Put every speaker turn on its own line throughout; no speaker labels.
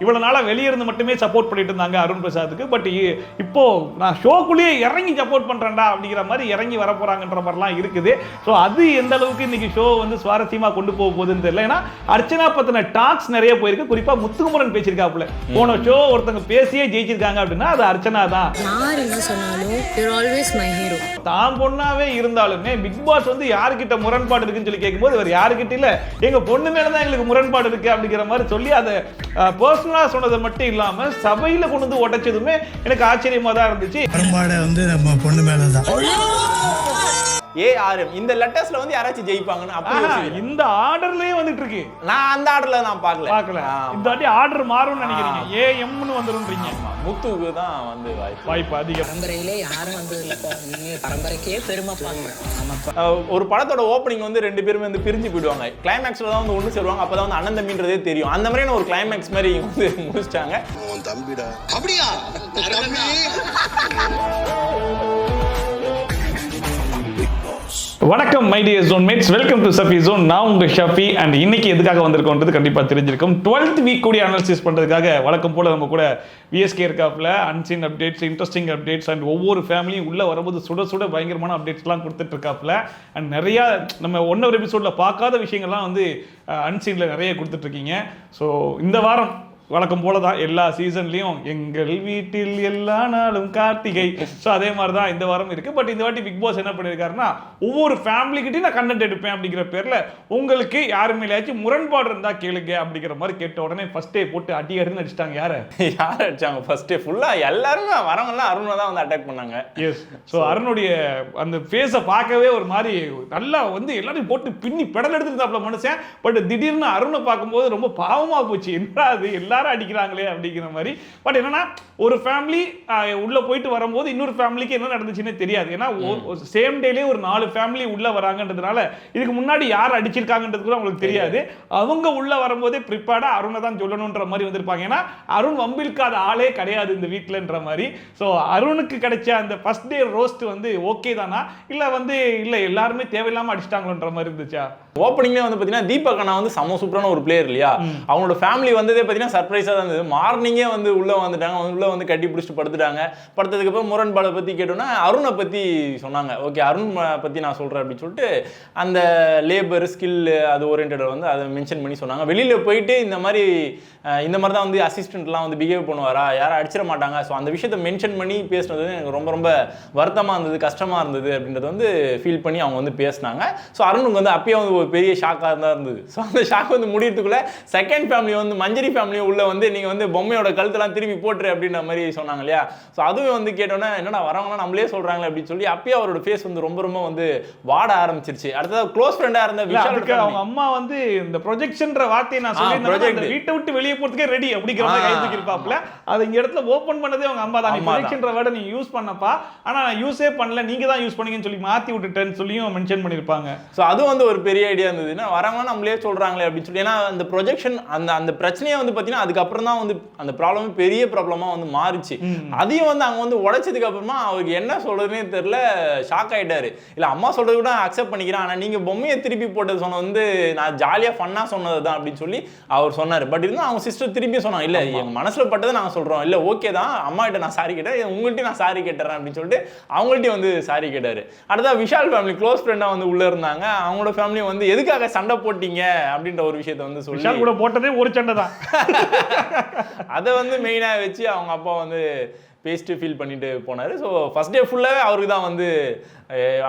இவ்வளவு நாளா வெளியே இருந்து மட்டுமே சப்போர்ட் பண்ணிட்டு இருந்தாங்க அருண் பிரசாத்துக்கு. பட் இப்போ நான் ஷோக்குள்ளேயே இறங்கி சப்போர்ட் பண்றேன்டா அப்படிங்கிற மாதிரி இறங்கி வர போறாங்கன்ற மாதிரிலாம் இருக்குது. ஸோ அது எந்த அளவுக்கு இன்னைக்கு ஷோ வந்து சுவாரஸ்யமா கொண்டு போக போகுதுன்னு தெரியல. ஏன்னா அர்ச்சனா பத்தின டாக்ஸ் நிறைய போயிருக்கு. குறிப்பா முத்துக்குமரன் பேசியிருக்காப்புல, போன ஷோ ஒருத்தங்க பேசியே ஜெயிச்சிருக்காங்க அப்படின்னா அது அர்ச்சனா தான்.
யார் என்ன சொன்னாலும் you're always my hero.
தான் பொண்ணாவே இருந்தாலுமே பிக் பாஸ் வந்து யாருக்கிட்ட முரண்பாடு இருக்குன்னு சொல்லி கேட்கும்போது அவர் யாருக்கிட்ட இல்ல எங்க பொண்ணு மேலதான் எங்களுக்கு முரண்பாடு இருக்கு அப்படிங்கிற மாதிரி சொல்லி அதை பர்சனலா சொன்னது மட்டும் இல்லாம சபையில கொண்டு வந்து உடைச்சதுமே எனக்கு ஆச்சரியமா தான் இருந்துச்சு.
முரண்பாடு வந்து நம்ம பொண்ணு மேலதான்.
ஏஆர்எம் இந்த லெட்டர்ஸ்ல வந்து யாராச்சும் ஜெயிப்பாங்கன்னு அப்படி
இந்த ஆர்டர்லயே வந்துட்டு இருக்கு.
நான் அந்த ஆர்டர்ல நான் பார்க்கல.
இந்த வாட்டி ஆர்டர் மாறும்னு நினைக்கிறீங்க. ஏஎம்னு வந்துருன்றீங்க.
முத்துக்கு தான் வந்து
வாய்ப்பு அதிகம்.
பரம்பரையிலே யாரும் வந்து பரம்பரைக்கே பெருமைப்பாங்க.
ஒரு படத்தோட ஓப்பனிங் வந்து ரெண்டு பேரும் வந்து பிரிஞ்சு போயிடுவாங்க. கிளைமேக்ஸ்ல தான் வந்து ஒன்று சேருவாங்க. அப்பதான் வந்து அண்ணன் தம்பின்றதே தெரியும். அந்த மாதிரியான ஒரு கிளைமேக்ஸ் மாதிரி வந்து முடிச்சிட்டாங்க.
தம்பிடா அப்படியா?
வணக்கம் my dear zone mates, welcome to Safi zone. நான் உங்க ஷஃபி. அண்ட் இன்னைக்கு எதுக்காக வந்திருக்கோன்றது கண்டிப்பா தெரிஞ்சிருக்கும். 12th வீக் கூடிய அனாலிசிஸ் பண்றதுக்காக வழக்கம் போல நம்ம கூட விஎஸ்கே இருக்காப்புல. Unseen updates, interesting updates and ஒவ்வொரு ஃபேமிலியும் உள்ள வரும்போது சுட சுட பயங்கரமான அப்டேட்ஸ்லாம் கொடுத்துட்டு இருக்காப்புல. அண்ட் நிறைய நம்ம ஒன் ஒரு எபிசோட்ல பார்க்காத விஷயங்கள்லாம் வந்து அன்சீன்ல நிறைய கொடுத்துட்டு இருக்கீங்க. ஸோ இந்த வாரம் வழக்கம் போல தான் எல்லா சீசன்லையும் எங்கள் வீட்டில் எல்லா நாளும் கார்த்திகை. ஸோ அதே மாதிரி தான் இந்த வாரம் இருக்கு. பட் இந்த வாட்டி பிக் பாஸ் என்ன பண்ணியிருக்காருன்னா, ஒவ்வொரு ஃபேமிலிக்கிட்டையும் நான் கண்டென்ட் எடுப்பேன் அப்படிங்கிற பேர்ல உங்களுக்கு யாருமே இல்லையாச்சும் முரண்பாடு இருந்தா கேளுங்க அப்படிங்கிற மாதிரி கேட்ட உடனே ஃபர்ஸ்ட் டே போட்டு அடி அடின்னு அடிச்சிட்டாங்க. யார்
அடிச்சாங்க? ஃபர்ஸ்ட் டே ஃபுல்லா எல்லாருமே வரவங்கலாம் அருணை தான் வந்து அட்டாக் பண்ணாங்க.
எஸ். ஸோ அருணுடைய அந்த ஃபேஸை பார்க்கவே ஒரு மாதிரி நல்லா வந்து எல்லாரையும் போட்டு பின்னி பெடல் எடுத்துருந்தாப்புல மனுஷன். பட் திடீர்னு அருணை பார்க்கும்போது ரொம்ப பாவமா போச்சு. என்னடா அது எல்லாரும் அடிக்கிறாங்களே அப்படிங்கிற மாதிரி. பட் என்னன்னா ஒரு ஃபேமிலி உள்ள போயிட்டு வரும்போது இன்னொரு ஃபேமிலிக்கு என்ன நடந்துச்சுன்னு தெரியாது. ஏன்னா சேம் டேலே ஒரு 4 ஃபேமிலி உள்ள வராங்கன்றதுனால இதுக்கு முன்னாடி யார் அடிச்சிருக்காங்கன்றது கூட அவங்களுக்கு தெரியாது. அவங்க உள்ள வரும்போதே ப்ரிப்பேர்டா அருணை தான் சொல்லணுன்ற மாதிரி வந்திருப்பாங்க. ஏன்னா அருண் வம்பில்காத ஆளே கிடையாது இந்த வீட்டிலன்ற மாதிரி. ஸோ அருணுக்கு கிடைச்ச அந்த ஃபர்ஸ்ட் டே ரோஸ்ட் வந்து ஓகே தானா இல்ல வந்து இல்ல எல்லாருமே தேவையில்லாம அடிச்சிட்டாங்களோன்ற மாதிரி இருந்துச்சா?
ஓப்பனிங்ல வந்து பாத்தீங்கன்னா தீபக் அண்ணா வந்து செம சூப்பரான ஒரு பிளேயர் இல்லையா? அவங்களோட ஃபேமிலி வந்ததே பாத்தீங்கன்னா சர்ப்ரைஸா தான் இருந்தது. மார்னிங்கே வந்து உள்ள வந்துட்டாங்க. உள்ள வந்து கட்டி பிடிச்சிட்டு படுத்துட்டாங்க. படுத்ததுக்கு அப்புறம் முரண்பாடை பத்தி கேட்டோம்னா அருணை பத்தி சொன்னாங்க. ஓகே, அருண் பத்தி நான் சொல்றேன் அப்படின்னு சொல்லிட்டு அந்த லேபர் ஸ்கில் அது ஓரியன்டட் வந்து அதை மென்ஷன் பண்ணி சொன்னாங்க. வெளியில போயிட்டு இந்த மாதிரி தான் வந்து அசிஸ்டன்ட்லாம் வந்து பிஹேவ் பண்ணுவாரா, யாரும் அடிச்சிட மாட்டாங்க. ஸோ அந்த விஷயத்தை மென்ஷன் பண்ணி பேசுனது எனக்கு ரொம்ப ரொம்ப வருத்தமா இருந்தது, கஷ்டமா இருந்தது அப்படின்றது வந்து ஃபீல் பண்ணி அவங்க வந்து பேசினாங்க. ஸோ அருணுக்கு வந்து அப்பயே வந்து ஒரு பெரிய ஷாக்காக தான் இருந்தது. ஸோ அந்த ஷாக் வந்து முடியறதுக்குள்ள செகண்ட் ஃபேமிலி வந்து மஞ்சரி ஃபேமிலியை உள்ள வந்து நீங்கள் வந்து பொம்மையோட கழுத்தெல்லாம் திருப்பி போட்டுரு அப்படின்ற மாதிரி சொன்னாங்க இல்லையா? ஸோ அதுவும் வந்து கேட்டோன்னா என்னடா வரவங்களாம் நம்மளே சொல்கிறாங்களே அப்படின்னு சொல்லி அப்பயே அவரோட ஃபேஸ் வந்து ரொம்ப ரொம்ப வந்து வாட ஆரம்பிச்சிருச்சு. அடுத்தது க்ளோஸ் ஃப்ரெண்டாக இருந்த
விஷாலுக்கு அவங்க அம்மா வந்து இந்த ப்ரொஜெக்ஷன்ற வார்த்தையை நான் சொல்லி வீட்டை விட்டு வெளியே போறதுக்கே ரெடி அப்படிங்கிற மாதிரி கை தூக்கிருப்பாப்ல. அது இந்த இடத்துல ஓப்பன் பண்ணதே அவங்க அம்மா தான். ப்ரொஜெக்ஷன்ற வேர்டை நீ யூஸ் பண்ணப்பா, ஆனா நான் யூஸே பண்ணல, நீங்க தான் யூஸ் பண்ணீங்கன்னு சொல்லி மாத்தி விட்டுட்டேன்னு சொல்லியும் மென்ஷன் பண்ணிருப்பாங்க.
ஸோ அது வந்து ஒரு பெரிய ஐடியா இருந்ததுன்னா வரவங்க நம்மளே சொல்றாங்களே அப்படின்னு சொல்லி. ஏன்னா அந்த ப்ரொஜெக்ஷன் அந்த பிரச்சனையை வந்து பார்த்தீங்கன்னா அதுக்கப்புறம் தான் வந்து அந்த ப்ராப்ளம் பெரிய ப்ராப்ளமா வந்து மாறிச்சு. அதையும் வந்து அவங்க வந்து உடைச்சதுக்கு அப்புறமா அவருக்கு என்ன சொல்றதுன்னே தெரியல, ஷாக் ஆயிட்டாரு. இல்ல அம்மா சொல்றது கூட அக்செப்ட் பண்ணிக்கிறேன், ஆனா நீங்க பொம்மையை திருப்பி போட்டது சொன்ன வந்து நான் ஜாலியா ஃபன்னா சொன்னது தான் அப்படின்னு சொல்லி அவர் சொன்னாரு. பட் இருந்தாலும் அவங்க சிஸ்டர் திருப்பி சொன்னாங்க, இல்ல எங்க மனசுல பட்டதை நாங்க சொல்றோம், இல்ல ஓகே தான், அம்மா கிட்ட நான் சாரி கேட்டேன், உங்கள்கிட்ட நான் சாரி கேட்டுறேன் அப்படின்னு சொல்லிட்டு அவங்கள்ட்ட வந்து சாரி கேட்டாரு. அடுத்தா விஷால் ஃபேமிலி க்ளோஸ் ஃப்ரெண்டா வந்து உள்ள இருந்தாங்க. அவங்களோட ஃபேமிலி வந்து எதுக்காக சண்டை போட்டீங்க அப்படின்ற ஒரு விஷயத்தை வந்து சொல்லி
விஷால் கூட போட்டதே ஒரு சண்டை தான்.
அதை வந்து மெயினா வச்சு அவங்க அப்பா வந்து பேசிட்டு ஃபீல் பண்ணிட்டு போனாரு. ஸோ ஃபர்ஸ்ட் டே ஃபுல்லாவே அவருக்கு தான் வந்து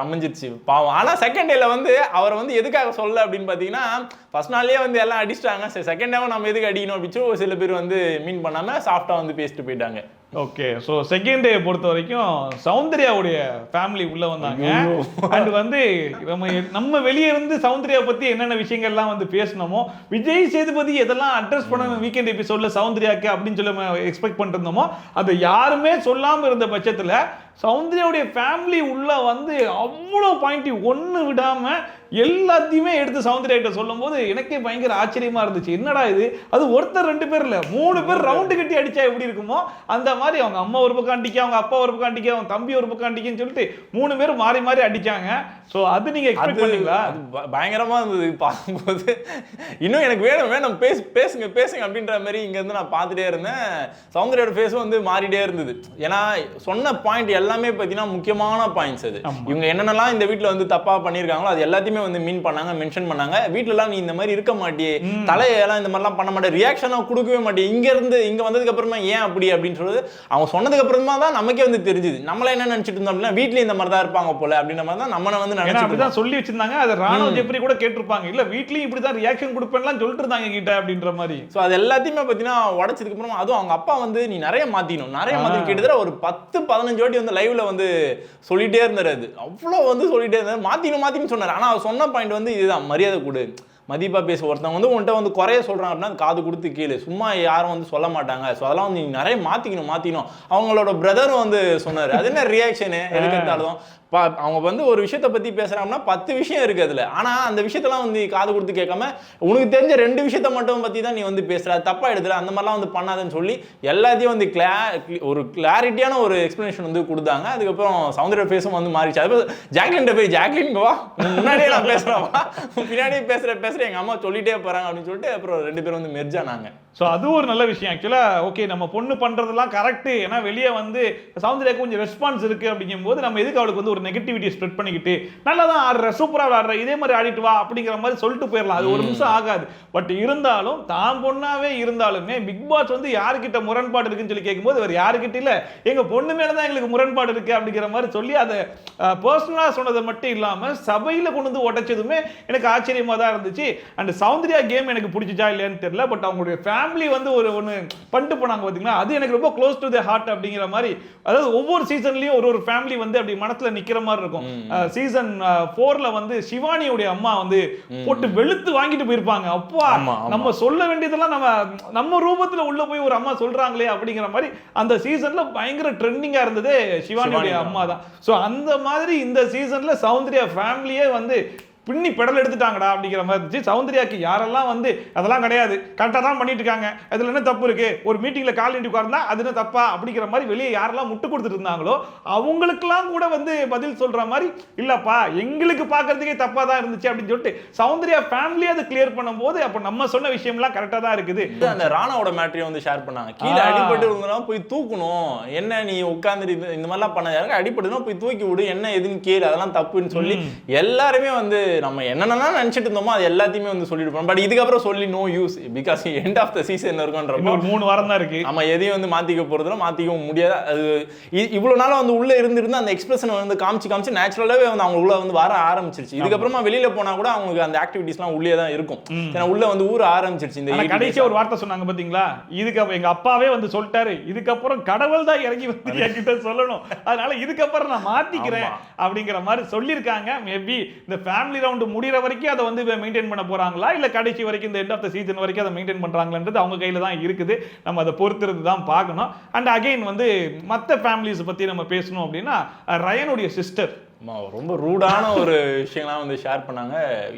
அமைஞ்சிருச்சு பாவம். ஆனால் செகண்ட் டேல வந்து அவரை வந்து எதுக்காக சொல்ல அப்படின்னு பார்த்தீங்கன்னா, ஃபர்ஸ்ட் நாள்லேயே வந்து எல்லாம் அடிச்சிட்டாங்க. சரி செகண்ட் டேவும் நம்ம எதுக்கு அடிக்கணும் அப்படின்னு சில பேர் வந்து மீன் பண்ணாமல் சாஃப்டாக வந்து பேசிட்டு போயிட்டாங்க.
ஓகே, ஸோ செகண்ட் டே பொறுத்த வரைக்கும் சௌந்தர்யாவுடைய ஃபேமிலி உள்ள வந்தாங்க. அண்ட் வந்து நம்ம வெளியே இருந்து சௌந்தர்யா பத்தி என்னென்ன விஷயங்கள்லாம் வந்து பேசணுமோ, விஜய் சேதுபதி எதெல்லாம் அட்ரஸ் பண்ணணும் வீக்கெண்ட் எபிசோட்ல சௌந்தர்யாக்கு அப்படின்னு சொல்லி எக்ஸ்பெக்ட் பண்ணிட்டு இருந்தோமோ அதை யாருமே சொல்லாம இருந்த பட்சத்துல சௌந்தர்யாவுடைய ஃபேமிலி உள்ள வந்து அவ்வளோ பாயிண்ட் ஒன்று விடாம எல்லாத்தையுமே எடுத்து சௌந்தர்யா கிட்ட சொல்லும் போது எனக்கே பயங்கர ஆச்சரியமா இருந்துச்சு. என்னடா இது, அது ஒருத்தர் 2 பேர் இல்ல 3 பேர் ரவுண்டு கட்டி அடிச்சா எப்படி இருக்குமோ அந்த மாதிரி அவங்க அம்மா ஒரு பக்கம் அடிக்க, அவங்க அப்பா ஒரு பக்கம் அடிக்க, அவங்க தம்பி ஒரு பக்கம் அடிக்கன்னு சொல்லிட்டு 3 பேர் மாறி மாறி அடிச்சாங்க. ஸோ அது நீங்க எக்ஸ்பெக்ட் பண்ணீங்களா?
பயங்கரமா இருந்தது பார்க்கும்போது. இன்னும் எனக்கு வேணும் பேசுங்க அப்படின்ற மாதிரி இங்க இருந்து நான் பார்த்துட்டே இருந்தேன். சௌந்தர்யோட ஃபேஸும் வந்து மாறிட்டே இருந்தது. ஏன்னா சொன்ன பாயிண்ட் எல்லாமே பார்த்தீங்கன்னா முக்கியமான பாயிண்ட்ஸ். அது இவங்க என்னென்னலாம் இந்த வீட்டில் வந்து தப்பா பண்ணியிருக்காங்களோ அது எல்லாத்தையுமே வந்து மீன் பண்ணாங்க, மென்ஷன் பண்ணாங்க. வீட்ல எல்லாம் நீ இந்த மாதிரி இருக்க மாட்டியே, தலையெல்லாம் இந்த மாதிரிலாம் பண்ண மாட்டே, ரியாக்ஷனா கொடுக்கவே மாட்டே, இங்க வந்ததுக்கு அப்புறமா ஏன் அப்படின்னு சொல்றது அவங்க சொன்னதுக்கு அப்புறமா தான் நமக்கே வந்து தெரிஞ்சுது. நம்மள என்ன நினைச்சிட்டு இருந்தோம் அப்படின்னா வீட்லயே இந்த மாதிரி தான் இருப்பாங்க போல அப்படின்ற மாதிரி தான் நம்ம வந்து நினைச்சிட்டு
அப்படிதான் சொல்லி வச்சிருந்தாங்க. அது ராணுவ ஜெப்ரி கூட கேட்டிருப்பாங்க, இல்ல வீட்லயும் இப்படிதான் ரியாக்ஷன் கொடுப்பேன்லாம் சொல்லிட்டு இருந்தாங்க கிட்ட அப்படின்ற மாதிரி.
சோ அது எல்லாத்தையுமே பாத்தீங்கன்னா உடைச்சதுக்கு அப்புறமா அதுவும் அவங்க அப்பா வந்து நீ நிறைய மாத்திக்கணும் கிட்டத்தட்ட ஒரு 10-15 வாட்டி வந்து லைவ்ல வந்து சொல்லிட்டே இருந்தாரு. அது அவ்வளவு வந்து சொல்லிட்டே இருந்தாரு, மாத்தின்னு சொன்னாரு. ஆனா சொன்ன பாயிண்ட் வந்து இதுதான், மரியாதை கொடு, மதிப்பா பேச. ஒருத்தவங்க வந்து உன்கிட்ட வந்து குறைய சொல்றாங்க அப்படின்னா காது கொடுத்து கீழே, சும்மா யாரும் வந்து சொல்ல மாட்டாங்க. ஸோ அதெல்லாம் வந்து நீ நிறைய மாத்திக்கணும். அவங்களோட பிரதரும் வந்து சொன்னாரு. அது என்ன ரியாக்ஷனு எதுக்கு இருந்தாலும் அவங்க வந்து ஒரு விஷயத்தை பத்தி பேசுறாங்கன்னா 10 விஷயம் இருக்கு அதுல. ஆனா அந்த விஷயத்தெல்லாம் வந்து காது கொடுத்து கேட்காம உனக்கு தெரிஞ்ச 2 விஷயத்த மட்டும் பத்தி தான் நீ வந்து பேசுற, தப்பா எடுத்துல, அந்த மாதிரிலாம் வந்து பண்ணாதுன்னு சொல்லி எல்லாத்தையும் வந்து ஒரு கிளாரிட்டியான ஒரு எக்ஸ்பிளனேஷன் வந்து கொடுத்தாங்க. அதுக்கப்புறம் சௌந்தர்யா ஃபேஸும் வந்து மாறிச்சு. அதுக்கப்புறம் ஜாக்லின் போய் ஜாக்லின் வா, முன்னாடியே நான் பேசுறவா, பின்னாடியே பேசுற எங்க அம்மா சொல்லிட்டே போறாங்க அப்படின்னு சொல்லிட்டு அப்புறம் 2 பேரும் வந்து மெர்ஜ் ஆனாங்க.
ஸோ அது ஒரு நல்ல விஷயம். ஆக்சுவலா ஓகே, நம்ம பொண்ணு பண்றதெல்லாம் கரெக்ட். ஏன்னா வெளியே வந்து சௌந்தர்யாக்கு கொஞ்சம் ரெஸ்பான்ஸ் இருக்கு அப்படிங்கும் போது நம்ம எதுக்கு அவளுக்கு வந்து ஒரு நெகட்டிவிட்டி ஸ்ப்ரெட் பண்ணிக்கிட்டு நல்லா தான் ஆடுற, சூப்பரா ஆடுற, இதே மாதிரி ஆடிட்டு வா அப்படிங்கிற மாதிரி சொல்லிட்டு போயிடலாம். அது ஒரு நிமிஷம் ஆகாது. பட் இருந்தாலும் தான் பொண்ணாவே இருந்தாலுமே பிக் பாஸ் வந்து யாருக்கிட்ட முரண்பாடு இருக்குன்னு சொல்லி கேட்கும்போது அவர் யாருக்கிட்ட இல்ல, எங்க பொண்ணு மேலதான் எங்களுக்கு முரண்பாடு இருக்கு அப்படிங்கிற மாதிரி சொல்லி அதை பர்சனலா சொன்னதை மட்டும் இல்லாம சபையில கொண்டு வந்து உடைச்சதுமே எனக்கு ஆச்சரியமா தான் இருந்துச்சு. அண்ட் சௌந்தர்யா கேம் எனக்கு பிடிச்சிச்சா இல்லையான்னு தெரியல, பட் அவங்களுடைய ஃபேமிலி வந்து ஒன்று பண்ணிட்டு போனாங்க பார்த்தீங்களா, அது எனக்கு ரொம்ப க்ளோஸ் டு தி ஹார்ட் அப்படிங்கிற மாதிரி. அதாவது ஒவ்வொரு சீசன்லயும் ஒரு ஃபேமிலி வந்து அப்படி மனசுல நிக்கிற மாதிரி இருக்கும். சீசன் 4ல வந்து சிவானியோடைய அம்மா வந்து போட்டு வெளுத்து வாங்கிட்டு போயிருப்பாங்க. அப்பா நம்ம சொல்ல வேண்டியதெல்லாம் நம்ம ரூபத்துல உள்ள போய் ஒரு அம்மா சொல்றாங்களே அப்படிங்கிற மாதிரி அந்த சீசன்ல பயங்கர ட்ரெண்டிங்கா இருந்தது சிவானியோடைய அம்மா தான். ஸோ அந்த மாதிரி இந்த சீசன்ல சௌந்தர்யா ஃபேமிலியே வந்து பின்னி பெடல் எடுத்துட்டாங்கடா அப்படிங்கிற மாதிரி இருந்துச்சு. சௌந்தர்யாக்கு யாரெல்லாம் வந்து அதெல்லாம் கிடையாது, கரெக்டாக தான் பண்ணிட்டு இருக்காங்க, அதுல என்ன தப்பு இருக்கு, ஒரு மீட்டிங்ல கால் நீட்டி உட்கார்ந்தா அது என்ன தப்பா அப்படிங்கிற மாதிரி வெளியே யாரெல்லாம் முட்டு கொடுத்துட்டு இருந்தாங்களோ அவங்களுக்கெல்லாம் கூட வந்து பதில் சொல்ற மாதிரி, இல்லப்பா எங்களுக்கு பார்க்கறதுக்கே தப்பா தான் இருந்துச்சு அப்படின்னு சொல்லிட்டு சௌந்தர்யா ஃபேமிலியை அதை கிளியர் பண்ணும்போது அப்ப நம்ம சொன்ன விஷயம்லாம் கரெக்டாக தான் இருக்குது.
அந்த ராணாவோட மேட்டரியை வந்து ஷேர் பண்ணாங்க. கீழே அடிபட்டு இருந்தாலும் போய் தூக்கணும், என்ன நீ உட்கார்ந்து இந்த மாதிரிலாம் பண்ண, யாருக்கு அடிபட்டுனா போய் தூக்கி விடு, என்ன எதுன்னு கேளு, அதெல்லாம் தப்புன்னு சொல்லி எல்லாருமே வந்து நம்ம என்னென்னலாம் நினைச்சிட்டு இருந்தோமோ அது எல்லாத்தையுமே வந்து சொல்லிட்டு போறோம். பட் இதுக்கப்புறம் சொல்லி no use, because end of the season இருக்குன்றப்போ
3 வாரம் தான் இருக்கு.
நம்ம எதையும் வந்து மாத்திக்க போறதுல மாத்திக்கவும் முடியாது. அது இவ்வளவு நாள் வந்து உள்ள இருந்து அந்த எக்ஸ்பிரஷன் வந்து காமிச்சு நேச்சுரலாவே வந்து அவங்க உள்ள வந்து வர ஆரம்பிச்சிருச்சு. இதுக்கப்புறமா வெளியில போனா கூட அவங்களுக்கு அந்த ஆக்டிவிட்டிஸ்லாம் உள்ளே தான் இருக்கும். ஏன்னா உள்ள வந்து ஊற ஆரம்பிச்சிருச்சு. இந்த
கடைசியா ஒரு வார்த்தை சொன்னாங்க பாத்தீங்களா, இதுக்கு எங்க அப்பாவே வந்து சொல்லிட்டாரு, இதுக்கப்புறம் கடவுள் தான் இறங்கி வந்து என்கிட்ட சொல்லணும், அதனால இதுக்கப்புறம் நான் மாத்திக்கிறேன் அப்படிங்கிற மாதிரி சொல்லியிருக்காங்க. மேபி இந்த ஃபேமிலி ரவுண்ட் முடிகிற வரைக்கும் அதை வந்து மெயின்டைன் பண்ண போறாங்களா இல்ல கடைசி வரைக்கும் இந்த எண்ட் ஆஃப் த சீசன் வரைக்கும் அதை மெயின்டைன் பண்றாங்களான்றது அவங்க கையில தான் இருக்குது. நம்ம அதை பொறுத்திருந்து தான் பார்க்கணும். அண்ட் அகைன் வந்து மற்ற ஃபேமிலிஸ் பத்தி நம்ம பேசணும் அப்படின்னா ரயனுடைய சிஸ்டர்
ரொம்ப ரூடான ஒரு விஷயங்கள்லாம் வந்து ஷேர் பண்ணாங்க.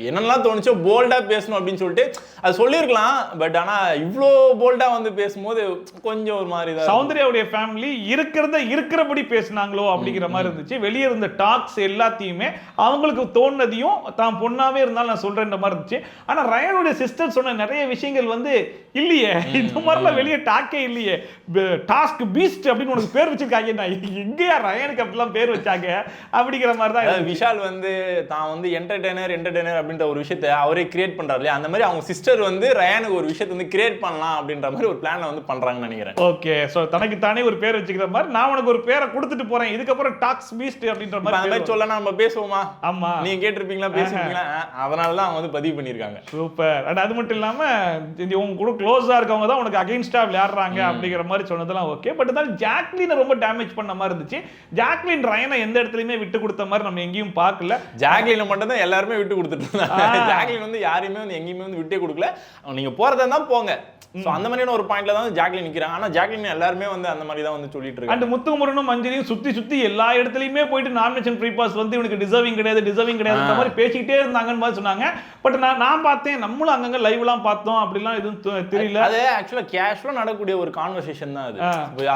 என்னென்னலாம் தோணுச்சோ போல்டா பேசணும் அப்படின்னு சொல்லிட்டு அது சொல்லியிருக்கலாம். பட் ஆனா இவ்வளோ போல்டா வந்து பேசும்போது கொஞ்சம் ஒரு மாதிரி தான்.
சௌந்தர்யாவுடைய ஃபேமிலி இருக்கிறபடி பேசினாங்களோ அப்படிங்கிற மாதிரி இருந்துச்சு. வெளியே இருந்த டாக்ஸ் எல்லாத்தையுமே அவங்களுக்கு தோணுனதையும் தான் பொண்ணாவே இருந்தாலும் நான் சொல்றேன்ற மாதிரி இருந்துச்சு. ஆனா ரயனுடைய சிஸ்டர் சொன்ன நிறைய விஷயங்கள் வந்து இல்லையே, இந்த மாதிரிலாம் வெளியே டாக்கே இல்லையே. டாஸ்க் பீஸ்ட் அப்படின்னு உனக்கு பேர் வச்சிருக்காங்க, எங்கேயா ரயனுக்கு அப்படிலாம் பேர் வச்சாங்க அப்படிங்கிற மாதிரி தான்.
விஷால் வந்து தான் வந்து என்டர்டெய்னர் அப்படின்ற ஒரு விஷயத்தை அவரே கிரியேட் பண்றாரு இல்லையா, அந்த மாதிரி அவங்க சிஸ்டர் வந்து ரயானுக்கு ஒரு விஷயத்தை வந்து கிரியேட் பண்ணலாம் அப்படின்ற மாதிரி ஒரு பிளான் வந்து பண்றாங்கன்னு நினைக்கிறேன்.
ஓகே, சோ தனக்கு தானே ஒரு பேர் வச்சுக்கிற மாதிரி நான் உனக்கு ஒரு பேரை கொடுத்துட்டு போறேன், இதுக்கப்புறம் டாக்ஸ் பீஸ்ட் அப்படின்ற மாதிரி
அந்த மாதிரி சொல்லனா நம்ம பேசுவோமா?
ஆமா,
நீங்க கேட்டிருப்பீங்களா, பேசுவீங்களா, அதனால தான் அவங்க வந்து பதிவு பண்ணிருக்காங்க.
சூப்பர். அண்ட் அது மட்டும் இல்லாம உங்க கூட க்ளோஸா இருக்கவங்க தான் உனக்கு அகைன்ஸ்டா விளையாடுறாங்க அப்படிங்கிற மாதிரி சொன்னதெல்லாம் ஓகே. பட் இருந்தாலும் ஜாக்லினை ரொம்ப டேமேஜ் பண்ண மாதிரி இருந்துச்சு. ஜாக்லின் ரயனை எந்த இடத்துலயுமே விட்டு கொடுத்த கொடுத்த மாதிரி நம்ம எங்கேயும் பார்க்கல.
ஜாக்லினை மட்டும் தான் எல்லாருமே விட்டு கொடுத்துட்டு இருந்தாங்க. ஜாக்லின் வந்து யாரையுமே வந்து எங்கேயுமே வந்து விட்டே கொடுக்கல. நீங்க போறதா தான் போங்க. சோ அந்த மாதிரியான ஒரு பாயிண்ட்ல தான் ஜாக்லின் நிக்கிறாங்க. ஆனா ஜாக்லின் எல்லாருமே வந்து அந்த மாதிரி தான் வந்து சொல்லிட்டு இருக்காங்க.
அண்ட் முத்துக்குமரனும் மஞ்சரியும் சுத்தி எல்லா இடத்துலயுமே போயிட்டு நாமினேஷன் ஃப்ரீ பாஸ் வந்து இவனுக்கு டிசர்விங் கிடையாது மாதிரி பேசிக்கிட்டே இருந்தாங்கன்னு மாதிரி சொன்னாங்க. பட் நான் பார்த்தேன், நம்மளும் அங்கங்க லைவ்லாம் பார்த்தோம், அப்படிலாம் எதுவும் தெரியல.
அது ஆக்சுவலா கேஷுவலா நடக்கக்கூடிய ஒரு கான்வர்சேஷன் தான் அது.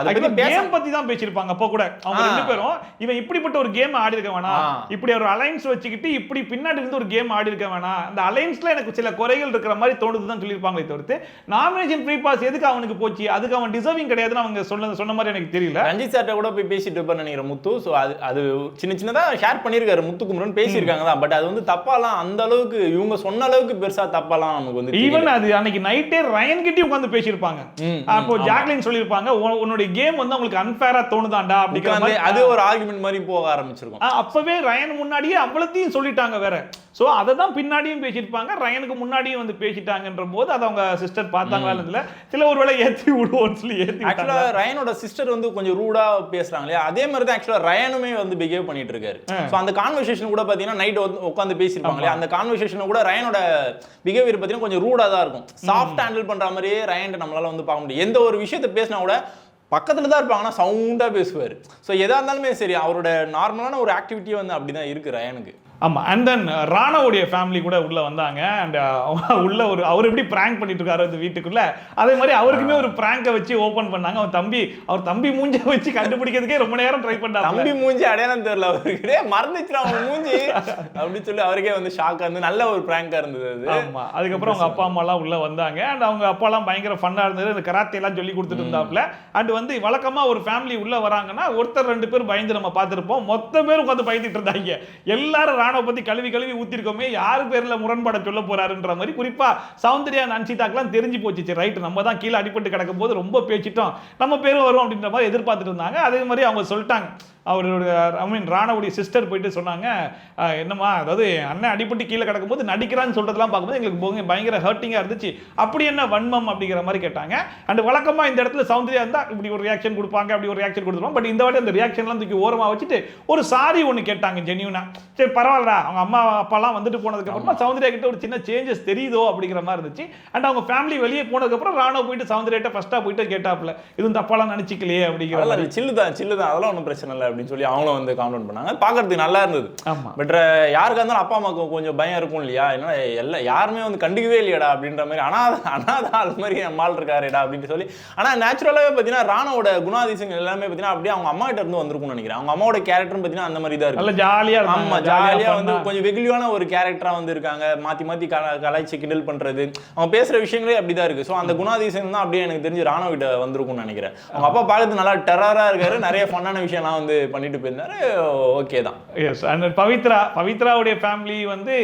அதை கேம் பத்தி தான் பேசியிருப்பாங்க. அப்போ கூட அவங்க ரெண்டு பேரும் இவன் இப்படிப்பட்ட ஒரு கேம் ஆடி இருக்க வேணாம், இப்படி ஒரு அலைன்ஸ் வச்சுக்கிட்டு இப்படி பின்னாடி இருந்து ஒரு கேம் ஆடி இருக்க வேணாம், அந்த அலைன்ஸ்ல எனக்கு சில குறைகள் இருக்கிற மாதிரி தோணுதுதான் சொல்லியிருப்பாங்களே தவிர்த்து நாமினேஷன் ஃப்ரீ பாஸ் எதுக்கு அவனுக்கு போச்சு, அதுக்கு அவன் டிசர்விங் கிடையாதுன்னு அவங்க சொன்ன மாதிரி எனக்கு தெரியல.
ரஞ்சித் சார்ட்ட கூட போய் பேசிட்டு இருப்பான்னு நினைக்கிறேன் முத்து. ஸோ அது சின்னதா ஷேர் பண்ணியிருக்காரு முத்துக்குமரன், பேசியிருக்காங்க தான். பட் அது வந்து தப்பாலாம் அந்த அளவுக்கு இவங்க சொன்ன அளவுக்கு பெருசா தப்பாலாம் நமக்கு வந்து
ஈவன் அது அன்னைக்கு நைட்டே ரயன் கிட்டயும் உட்கார்ந்து பேசியிருப்பாங்க. அப்போ ஜாக்லின் சொல்லியிருப்பாங்க, உன்னுடைய கேம் வந்து உங்களுக்கு அன்ஃபேரா தோணுதாண்டா அப்படிங்கிற மாதிரி
அது ஒரு ஆர்குமெண்ட் மாதிரி போக ஆரம்பிச்சிருக்கும்.
அப்பவே ரயன் முன்னாடியே அவ்வளத்தையும் சொல்லிட்டாங்க வேற. சோ அதை தான் பின்னாடியும் பேசியிருப்பாங்க, ரயனுக்கு முன்னாடியும் வந்து பேசிட்டாங்கன்ற போது அதை அவங்க சிஸ்டர் பார்த்தாங்களா சில ஒருவேளை ஏற்றி விடுவோம்னு சொல்லி ஏற்றி.
ஆக்சுவலா ரயனோட சிஸ்டர் வந்து கொஞ்சம் ரூடா பேசுறாங்க இல்லையா, அதே மாதிரி தான் ஆக்சுவலா ரயனுமே வந்து பிஹேவ் பண்ணிட்டு இருக்காரு. ஸோ அந்த கான்வர்சேஷன் கூட பாத்தீங்கன்னா நைட் உட்காந்து பேசியிருப்பாங்க இல்லையா, அந்த கான்வர்சேஷன் கூட ரயனோட பிஹேவியர் பார்த்தீங்கன்னா கொஞ்சம் ரூடா தான் இருக்கும். சாஃப்ட் ஹேண்டில் பண்ற மாதிரியே ரயன் நம்மளால வந்து பார்க்க முடியும். எந்த ஒரு விஷயத்தை பேசினா கூட பக்கத்துல தான் இருப்பாங்கன்னா சவுண்டா பேசுவார். ஸோ எதா இருந்தாலுமே சரி, அவரோட நார்மலான ஒரு ஆக்டிவிட்டியே வந்து அப்படிதான் இருக்கு ரயனுக்கு.
ஆமா. அண்ட் தென் ராணாவுடைய ஃபேமிலி கூட உள்ள வந்தாங்க. அண்ட் உள்ள அவர் எப்படி பிராங்க் பண்ணிட்டு இருக்காரு அந்த வீட்டுக்குள்ள, அதே மாதிரி அவருக்குமே ஒரு பிராங்கை வச்சு ஓபன் பண்ணாங்க. அவர் தம்பி மூஞ்ச வச்சு கண்டுபிடிக்கிறதுக்கே ரொம்ப நேரம் ட்ரை பண்ணாங்க.
தம்பி மூஞ்சி அடையாளம் தெரியல அவருக்கு, மறந்துச்சு அவங்க மூஞ்சி அப்படின்னு சொல்லி அவருக்கே வந்து ஷாக்கா இருந்து நல்ல ஒரு பிராங்கா இருந்தது அது.
ஆமா. அதுக்கப்புறம் அவங்க அப்பா அம்மா எல்லாம் உள்ள வந்தாங்க. அண்ட் அவங்க அப்பா எல்லாம் பயங்கர ஃபன்னா இருந்தது, இந்த கராத்தே எல்லாம் சொல்லி கொடுத்துட்டு இருந்தாப்ல. அண்ட் வந்து வழக்கமா ஒரு ஃபேமிலி உள்ள வராங்கன்னா ஒருத்தர் ரெண்டு பேர் பயந்து நம்ம பார்த்திருப்போம், மொத்த பேர் உட்காந்து பயந்துட்டு இருந்தாங்க. எல்லாரும் ராணா பத்தி கழுவி ஊத்திருக்கோமே, யாரு பேர்ல முரண்பாட சொல்ல போறாருன்ற மாதிரி. குறிப்பா சௌந்தர்யா அன்சிதாக்கெல்லாம் தெரிஞ்சு போச்சு, ரைட் நம்ம தான் கீழே அடிபட்டு கிடக்கும் போது ரொம்ப பேசிட்டோம், நம்ம பேரும் வரும் அப்படின்ற மாதிரி எதிர்பார்த்துட்டு இருந்தாங்க. அதே மாதிரி அவங்க சொல்லிட்டாங்க, அவருடைய ராணாவுடைய சிஸ்டர் போயிட்டு சொன்னாங்க, என்னம்மா அதாவது அண்ணன் அடிப்பட்டு கீழே கிடக்கும் போது நடிக்கிறான்னு சொல்றதெல்லாம் பார்க்கும்போது எங்களுக்கு பயங்கர ஹர்ட்டிங்கா இருந்துச்சு, அப்படி என்ன வன்மம் அப்படிங்கிற மாதிரி கேட்டாங்க. அண்ட் வழக்கமா இந்த இடத்துல சௌந்தர்யா இருந்தா இப்படி ஒரு ரியாக்ஷன் கொடுப்பாங்க, அப்படி ஒரு ரியாக்ஷன் கொடுத்துருவாங்க. பட் இந்த வாட்டி அந்த ரியாக்ஷன்லாம் தூக்கி ஓரமா வச்சுட்டு ஒரு சாரி ஒன்று கேட்டாங்க ஜெனியூனா. சரி பரவாயில்லடா, அவங்க அம்மா அப்பாலாம் வந்துட்டு போனதுக்கு அப்புறமா சௌந்தர்யா கிட்ட ஒரு சின்ன சேஞ்சஸ் தெரியுதோ அப்படிங்கிற மாதிரி இருந்துச்சு. அண்ட் அவங்க ஃபேமிலி வெளியே போனதுக்கு அப்புறம் ராணா போயிட்டு சௌந்தர்யா ஃபர்ஸ்டா போயிட்டு கேட்டாப்ல, இதுவும் தப்பாலாம் நினைச்சிக்கலையே அப்படிங்கிற மாதிரி.
சில்லுதான் அதெல்லாம் ஒன்றும் பிரச்சனை இல்லை அப்படின்னு சொல்லி அவங்களும் வந்து காமெண்ட் பண்ணாங்க. பார்க்கறதுக்கு நல்லா இருந்தது. பட் யாருக்கா இருந்தாலும் அப்பா அம்மாவுக்கு கொஞ்சம் பயம் இருக்கும் இல்லையா, ஏன்னா எல்லாம் யாருமே வந்து கண்டுக்கவே இல்லையடா அப்படின்ற மாதிரி, அனாத அது மாதிரி மால் இருக்காருடா அப்படின்னு சொல்லி. ஆனா நேச்சுரலாவே பார்த்தீங்கன்னா ராணாவோட குணாதிசயங்கள் எல்லாமே பார்த்தீங்கன்னா அப்படியே அவங்க அம்மா கிட்ட இருந்து வந்திருக்கும்னு நினைக்கிறேன். அவங்க அம்மாவோட கேரக்டர் பார்த்தீங்கன்னா அந்த மாதிரி தான் இருக்கு, நல்லா ஜாலியா. ஆமா, ஜாலியா வந்து கொஞ்சம் வெகுலியான ஒரு கேரக்டரா வந்து இருக்காங்க. மாத்தி கலாய்ச்சி கிண்டல் பண்றது, அவங்க பேசுற விஷயங்களே அப்படிதான் இருக்கு. ஸோ அந்த குணாதிசயம் தான் அப்படியே எனக்கு தெரிஞ்சு ராணா கிட்ட வந்திருக்கும்னு நினைக்கிறேன். அவங்க அப்பா பார்க்கறது நல்லா டெரரா இருக்காரு, நிறைய ஃபன்னான விஷயம்லாம் வந்து பண்ணிட்டு போயிருந்தாரு. ஓகே தான்.
எஸ். அண்ட் பவித்ராவுடைய ஃபேமிலி வந்து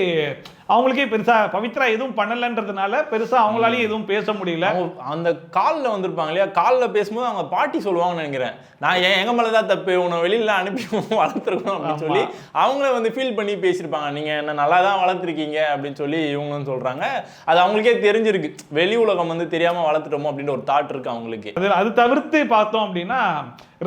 அவங்களுக்கே பெருசா பவித்ரா எதுவும் பண்ணலன்றதுனால பெருசா அவங்களாலேயும் எதுவும் பேச முடியல.
அந்த காலில் வந்திருப்பாங்க இல்லையா, காலில் பேசும்போது அவங்க பாட்டி சொல்லுவாங்கன்னு நினைக்கிறேன், நான் எங்க மேலதான் தப்பு, உன்னை வெளியில அனுப்பி வளர்த்துருக்கணும் அப்படின்னு சொல்லி அவங்களே வந்து ஃபீல் பண்ணி பேசியிருப்பாங்க. நீங்க என்ன நல்லா தான் வளர்த்துருக்கீங்க அப்படின்னு சொல்லி இவங்களும் சொல்றாங்க. அது அவங்களுக்கே தெரிஞ்சிருக்கு, வெளி உலகம் வந்து தெரியாம வளர்த்துட்டோமோ அப்படின்னு ஒரு தாட் இருக்கு அவங்களுக்கு.
அது தவிர்த்து பார்த்தோம் அப்படின்னா